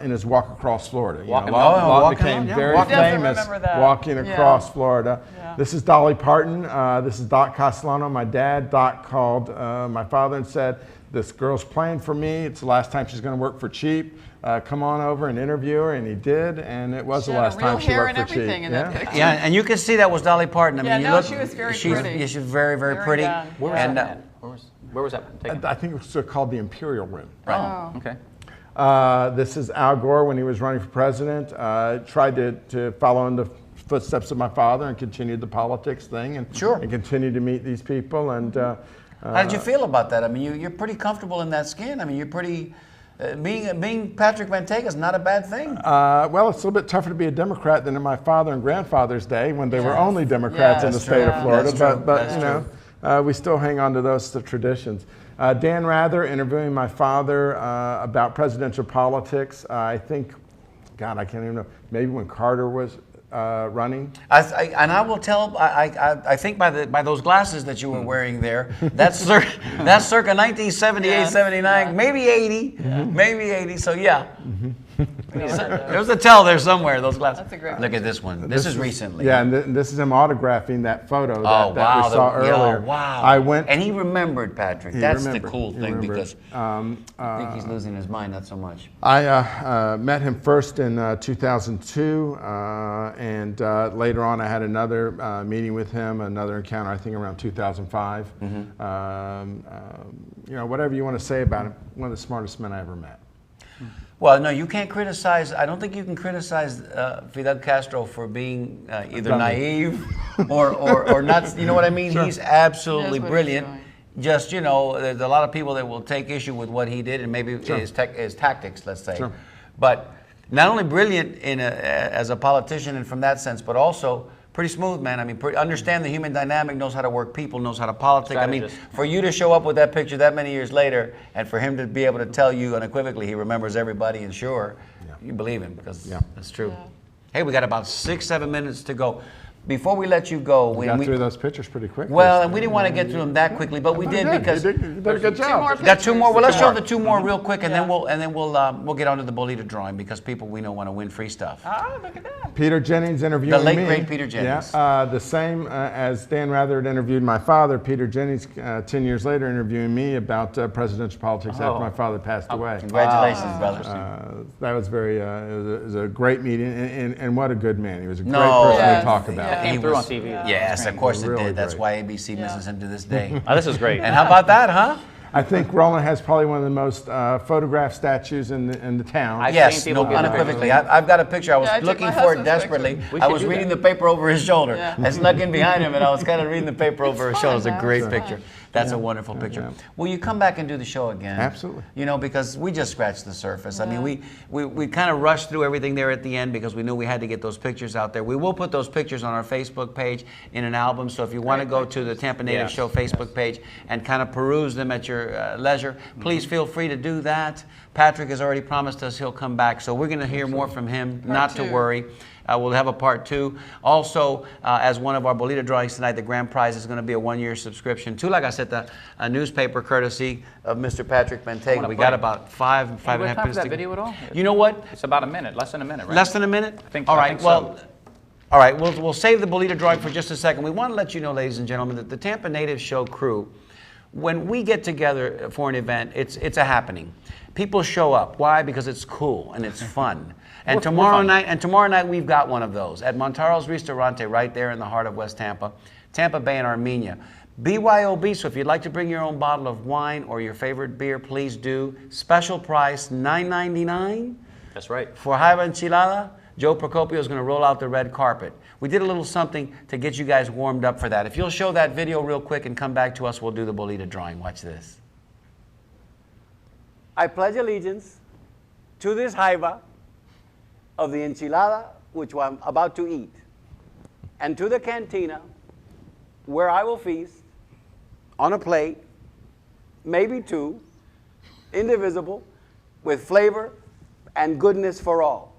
Speaker 5: in his walk across Florida.
Speaker 4: Walking
Speaker 5: Lawton
Speaker 2: Walking
Speaker 5: became
Speaker 2: On, yeah.
Speaker 5: very
Speaker 3: Walking On.
Speaker 5: famous
Speaker 3: Doesn't remember that.
Speaker 5: walking
Speaker 3: Yeah.
Speaker 5: across Florida.
Speaker 3: Yeah.
Speaker 5: This is Dolly Parton. This is Doc Castellano, my dad. Doc called my father and said, "This girl's playing for me. It's the last time she's going to work for cheap. Come on over and interview her," and he did, and it was
Speaker 3: She
Speaker 5: the
Speaker 3: had a
Speaker 5: last
Speaker 3: real
Speaker 5: time she
Speaker 3: hair
Speaker 5: worked
Speaker 3: and
Speaker 5: for cheap.
Speaker 3: everything in that picture.
Speaker 2: Yeah, and you can see that was Dolly Parton. I mean,
Speaker 3: Yeah,
Speaker 2: you
Speaker 3: no,
Speaker 2: look,
Speaker 3: she was very
Speaker 2: she's,
Speaker 3: pretty.
Speaker 2: Yeah, she's very, very
Speaker 3: Very
Speaker 2: pretty.
Speaker 3: young.
Speaker 4: Where was
Speaker 2: And,
Speaker 4: that? Where was that taken?
Speaker 5: I think it was called the Imperial Room.
Speaker 3: Oh.
Speaker 4: Okay.
Speaker 5: This is Al Gore when he was running for president. Tried to follow in the footsteps of my father and continued the politics thing and,
Speaker 2: Sure.
Speaker 5: and continued to meet these people. And
Speaker 2: how did you feel about that? I mean, you're pretty comfortable in that skin. I mean, you're pretty, being Patrick Manteca is not a bad thing.
Speaker 5: Well, it's a little bit tougher to be a Democrat than in my father and grandfather's day when they were only Democrats in the state of Florida. But you know, we still hang on to those traditions. Dan Rather interviewing my father about presidential politics. I think, God, I can't even know. Maybe when Carter was running.
Speaker 2: And I will tell. I think by those glasses that you were wearing there, that's circa 1978, 79, maybe 80, maybe 80. So yeah. There's a tell there somewhere, those glasses.
Speaker 3: That's a great
Speaker 2: Look at this one. This is recently.
Speaker 5: Yeah, and this is him autographing that photo that we saw earlier.
Speaker 2: Yeah, wow.
Speaker 5: I went,
Speaker 2: and he remembered Patrick. That's the cool thing
Speaker 5: remembered.
Speaker 2: because I think he's losing his mind, not so much.
Speaker 5: I met him first in 2002, and later on I had another meeting with him, another encounter, I think around 2005. You know, whatever you want to say about him, one of the smartest men I ever met.
Speaker 2: Well, no, you can't criticize. I don't think you can criticize Fidel Castro for being either naive or not. You know what I mean? He's absolutely brilliant. Just, you know, there's a lot of people that will take issue with what he did and maybe his tactics, let's say. But not only brilliant as a politician and from that sense, but also pretty smooth, man. I mean, understand the human dynamic, knows how to work people, knows how to politic. I mean, for you to show up with that picture that many years later and for him to be able to tell you unequivocally he remembers everybody and sure, you believe him because that's true. Hey, we got about 6-7 minutes to go. Before we let you go,
Speaker 5: we got through those pictures pretty quick.
Speaker 2: Well, and we didn't want to get through them that quickly, but we did because
Speaker 5: you did a good job.
Speaker 2: Got 2 more. Well, let's show the 2 more real quick, and then we'll get on to the Bolita drawing because people we know want to win free stuff.
Speaker 3: Oh, look at that.
Speaker 5: Peter Jennings interviewing
Speaker 2: me. The late
Speaker 5: me.
Speaker 2: great Peter Jennings.
Speaker 5: Yeah, the same as Dan Rather had interviewed my father. Peter Jennings, 10 years later, interviewing me about presidential politics after my father passed away.
Speaker 2: Congratulations, brother.
Speaker 5: That was very. It was a great meeting, and what a good man. He was a great person to talk about.
Speaker 4: Came through on TV.
Speaker 2: Yes, of course it
Speaker 5: really
Speaker 2: did. That's
Speaker 5: great.
Speaker 2: why ABC misses him to this day.
Speaker 4: Oh, this is great.
Speaker 2: And how about that, huh?
Speaker 5: I think Roland has probably one of the most photographed statues in the town.
Speaker 2: Yes, no, unequivocally. I've got a picture. I was looking for it desperately. I was reading the paper over his shoulder. I snuck in behind him, and I was kind of reading the paper over his shoulder. It's a great picture. That's a wonderful picture. Will you come back and do the show again?
Speaker 5: Absolutely.
Speaker 2: You know, because we just scratched the surface. I mean, we kind of rushed through everything there at the end because we knew we had to get those pictures out there. We will put those pictures on our Facebook page in an album. So if you want to go to the Tampa Native Show Facebook page and kind of peruse them at your leisure, please feel free to do that. Patrick has already promised us he'll come back, so we're going to hear more from him. Not to worry. We'll have a part 2. Also, as one of our Bolita drawings tonight, the grand prize is going to be a 1-year subscription to, like I said, a newspaper courtesy of Mr. Patrick Manteca. We got about 5.5 minutes.
Speaker 4: Time for that video at all?
Speaker 2: You know what?
Speaker 4: It's about a minute, less than a minute, right?
Speaker 2: Less than a minute?
Speaker 4: I think,
Speaker 2: all right.
Speaker 4: I think
Speaker 2: well,
Speaker 4: so.
Speaker 2: All right. We'll save the Bolita drawing for just a second. We want to let you know, ladies and gentlemen, that the Tampa Native Show crew, when we get together for an event, it's a happening. People show up. Why? Because it's cool and it's fun. And tomorrow night we've got one of those at Montaro's Restaurante right there in the heart of West Tampa, Tampa Bay and Armenia. BYOB, so if you'd like to bring your own bottle of wine or your favorite beer, please do. Special price, $9.99.
Speaker 4: That's right.
Speaker 2: For Jaiba Enchilada, Joe Procopio is going to roll out the red carpet. We did a little something to get you guys warmed up for that. If you'll show that video real quick and come back to us, we'll do the Bolita drawing. Watch this. I pledge allegiance to this Jaiba of the enchilada, which I'm about to eat, and to the cantina, where I will feast on a plate, maybe 2, indivisible, with flavor and goodness for all.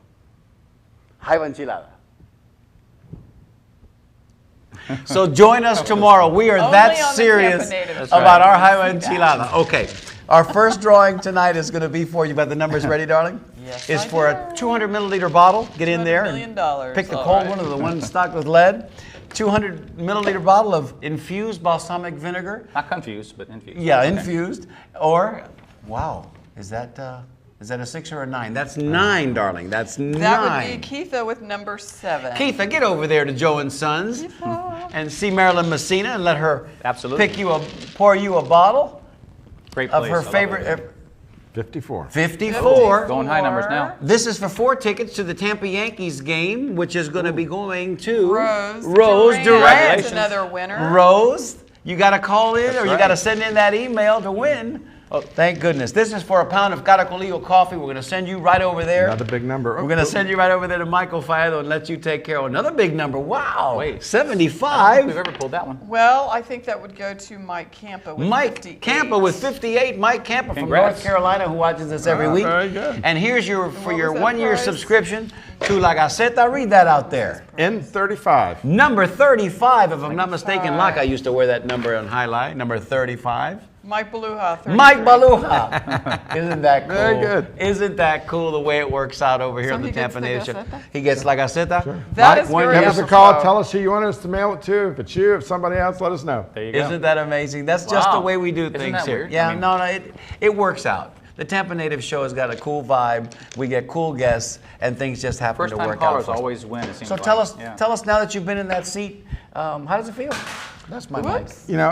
Speaker 2: Jaiba enchilada. So join us tomorrow. We are that serious about our Jaiba enchilada. Okay. Our first drawing tonight is going to be for you. But the numbers ready, darling?
Speaker 3: Yes.
Speaker 2: It's for a 200 milliliter bottle. Get in there and pick the cold one or the one stocked with lead. 200 milliliter bottle of infused balsamic vinegar.
Speaker 4: Not confused, but infused.
Speaker 2: Yeah, infused. Or, wow, is that a 6 or a 9? That's 9, darling. That's 9.
Speaker 3: That would be Keitha with number 7.
Speaker 2: Keitha, get over there to Joe and Sons and see Marilyn Messina and let her pour you a bottle.
Speaker 4: Great place.
Speaker 2: Of her favorite.
Speaker 5: 54.
Speaker 2: 54.
Speaker 4: Going high numbers now.
Speaker 2: This is for 4 tickets to the Tampa Yankees game, which is going to be going to
Speaker 3: Rose Durant.
Speaker 2: Durant.
Speaker 3: Another winner.
Speaker 2: Rose, you got to call in or you got to send in that email to win Oh, thank goodness. This is for a pound of Caracolillo coffee. We're going to send you right over there.
Speaker 5: Another big number.
Speaker 2: We're going to send you right over there to Michael Faedo and let you take care of another big number. Wow.
Speaker 4: Wait.
Speaker 2: 75.
Speaker 4: I don't think we've ever pulled that one.
Speaker 3: Well, I think that would go to Mike Campa with
Speaker 2: Mike
Speaker 3: 58.
Speaker 2: Campa with 58. Mike Campa from
Speaker 4: Congrats.
Speaker 2: North Carolina who watches us every week.
Speaker 5: Very good.
Speaker 2: And here's your for
Speaker 3: what
Speaker 2: your
Speaker 3: was that
Speaker 2: 1-year
Speaker 3: price?
Speaker 2: subscription to La Gaceta. Read that out there.
Speaker 5: N35.
Speaker 2: Number 35, if I'm not mistaken. Like I used to wear that number on highlight. Number 35.
Speaker 3: Mike Baluha, 33.
Speaker 2: Mike Baluha. Isn't that cool?
Speaker 5: Very good.
Speaker 2: Isn't that cool the way it works out over here
Speaker 3: So
Speaker 2: on the
Speaker 3: he gets
Speaker 2: Tampa
Speaker 3: the
Speaker 2: Native Show?
Speaker 3: Gaceta?
Speaker 2: He gets La Gaceta.
Speaker 3: That is very
Speaker 5: Give us a
Speaker 3: apropos.
Speaker 5: call. Tell us who you want us to mail it to. If it's you, if somebody else, let us know.
Speaker 4: There you go.
Speaker 2: Isn't that amazing? That's just the
Speaker 4: Wow.
Speaker 2: way we do
Speaker 4: Isn't
Speaker 2: things
Speaker 4: that
Speaker 2: here.
Speaker 4: weird?
Speaker 2: Yeah,
Speaker 4: I mean-
Speaker 2: no, it works out. The Tampa Native Show has got a cool vibe. We get cool guests, and things just happen to
Speaker 4: First-time
Speaker 2: work out.
Speaker 4: callers
Speaker 2: for us.
Speaker 4: always win, it seems
Speaker 2: So
Speaker 4: like.
Speaker 2: tell us,
Speaker 4: Yeah.
Speaker 2: tell us now that you've been in that seat, how does it feel? That's my mic.
Speaker 3: Whoops.
Speaker 5: You know,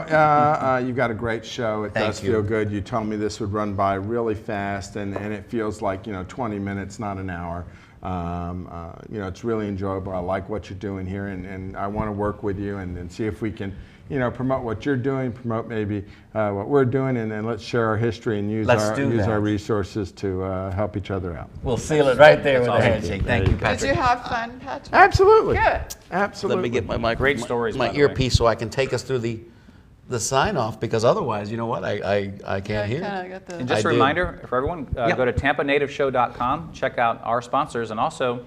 Speaker 5: you've got a great show. It
Speaker 2: Thank
Speaker 5: does
Speaker 2: you.
Speaker 5: feel good. You told me this would run by really fast, and it feels like, 20 minutes, not an hour. It's really enjoyable. I like what you're doing here, and I want to work with you and see if we can, promote what you're doing, promote maybe what we're doing, and then let's share our history and use
Speaker 2: Let's do that.
Speaker 5: our resources to help each other out.
Speaker 2: We'll seal it right there with a
Speaker 4: awesome.
Speaker 2: handshake. Thank you,
Speaker 3: Did
Speaker 2: Patrick.
Speaker 3: you have fun, Patrick?
Speaker 5: Absolutely.
Speaker 3: Good.
Speaker 5: Absolutely.
Speaker 2: Let me get my mic.
Speaker 4: Great stories,
Speaker 2: My
Speaker 4: by the way.
Speaker 2: earpiece, so I can take us through the sign off. Because otherwise, you know what? I can't hear.
Speaker 3: Kinda got the-
Speaker 4: And just
Speaker 2: I
Speaker 4: a
Speaker 2: do.
Speaker 4: reminder for everyone, go to tampanativeshow.com, check out our sponsors, and also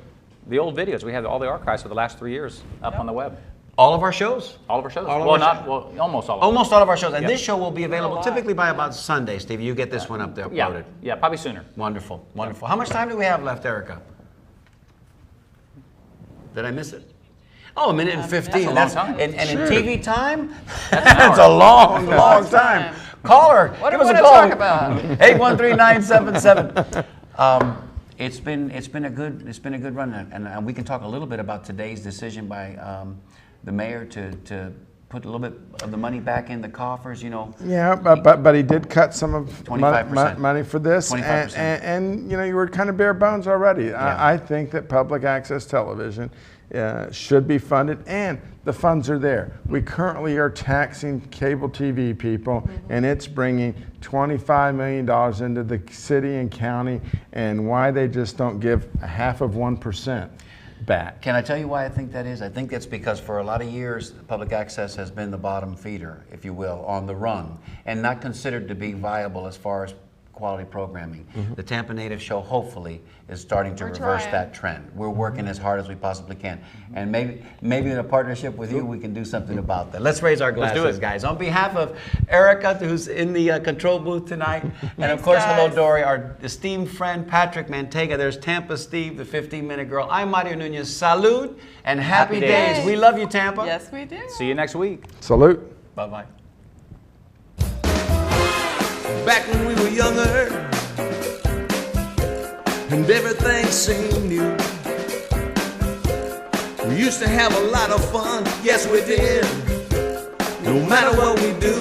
Speaker 4: the old videos. We have all the archives for the last 3 years up on the web.
Speaker 2: All of our shows.
Speaker 4: All of our shows.
Speaker 2: All of
Speaker 4: well,
Speaker 2: our
Speaker 4: not well, almost all of them.
Speaker 2: Almost all of our shows. And
Speaker 4: Yep.
Speaker 2: this show will be available typically by about Sunday, Stevie. You get this one up there uploaded.
Speaker 4: Yeah, yeah, probably sooner.
Speaker 2: Wonderful, wonderful. How much time do we have left, Erica? Did I miss it? Oh, a minute and 15.
Speaker 4: That's a long time.
Speaker 2: And in TV time,
Speaker 4: That's
Speaker 2: that's a long, long time. Caller,
Speaker 3: What do
Speaker 2: give
Speaker 3: we
Speaker 2: us a
Speaker 3: want to
Speaker 2: call.
Speaker 3: talk about?
Speaker 2: 813-977. It's been a good run, and we can talk a little bit about today's decision by the mayor to put a little bit of the money back in the coffers.
Speaker 5: Yeah, but he did cut some of
Speaker 2: 25%.
Speaker 5: money for this,
Speaker 2: 25%.
Speaker 5: and you were kind of bare bones already. I think that public access television should be funded, and the funds are there. We currently are taxing cable TV people, and it's bringing $25 million into the city and county, and why they just don't give 0.5% back.
Speaker 2: Can I tell you why I think that is? I think that's because for a lot of years, public access has been the bottom feeder, if you will, on the rung, and not considered to be viable as far as quality programming. The Tampa Native Show, hopefully, is starting to
Speaker 3: We're
Speaker 2: reverse
Speaker 3: trying.
Speaker 2: that trend. We're working as hard as we possibly can. And maybe in a partnership with you, we can do something about that. Let's raise our
Speaker 4: Let's
Speaker 2: glasses,
Speaker 4: do it.
Speaker 2: guys. On behalf of Erica, who's in the control booth tonight, and of
Speaker 3: Thanks,
Speaker 2: course, hello,
Speaker 3: guys.
Speaker 2: Dory, our esteemed friend, Patrick Manteiga. There's Tampa Steve, the 15-minute girl. I'm Mario Nunez. Salud and happy
Speaker 4: Happy
Speaker 2: days.
Speaker 3: days.
Speaker 2: We love you, Tampa.
Speaker 3: Yes, we do.
Speaker 4: See you next week.
Speaker 5: Salute.
Speaker 2: Bye-bye.
Speaker 1: Back when we were younger and everything seemed new, we used to have a lot of fun, yes we did, no matter what we do.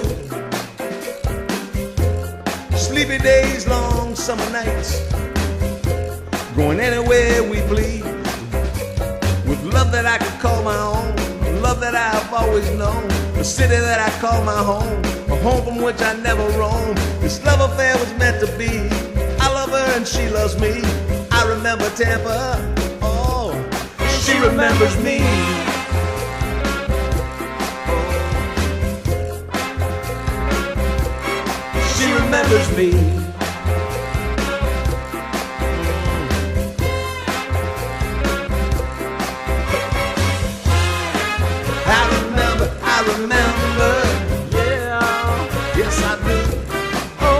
Speaker 1: Sleepy days, long summer nights, going anywhere we please, with love that I could call my own, love that I've always known, the city that I call my home, a home from which I never roam. This love affair was meant to be. I love her and she loves me. I remember Tampa, oh, she remembers me. She remembers me. I remember, yeah, yes I do. Oh,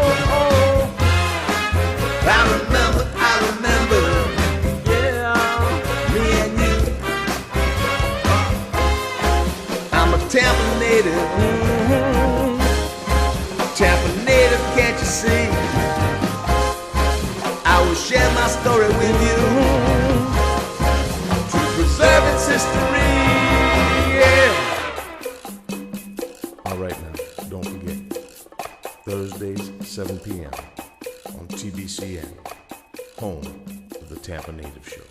Speaker 1: I remember, yeah, me and you. I'm a Tampa native, Tampa native, can't you see? I will share my story with you to preserve its history.
Speaker 9: All right now, don't forget, Thursdays, 7 p.m. on TBCN, home of the Tampa Native Show.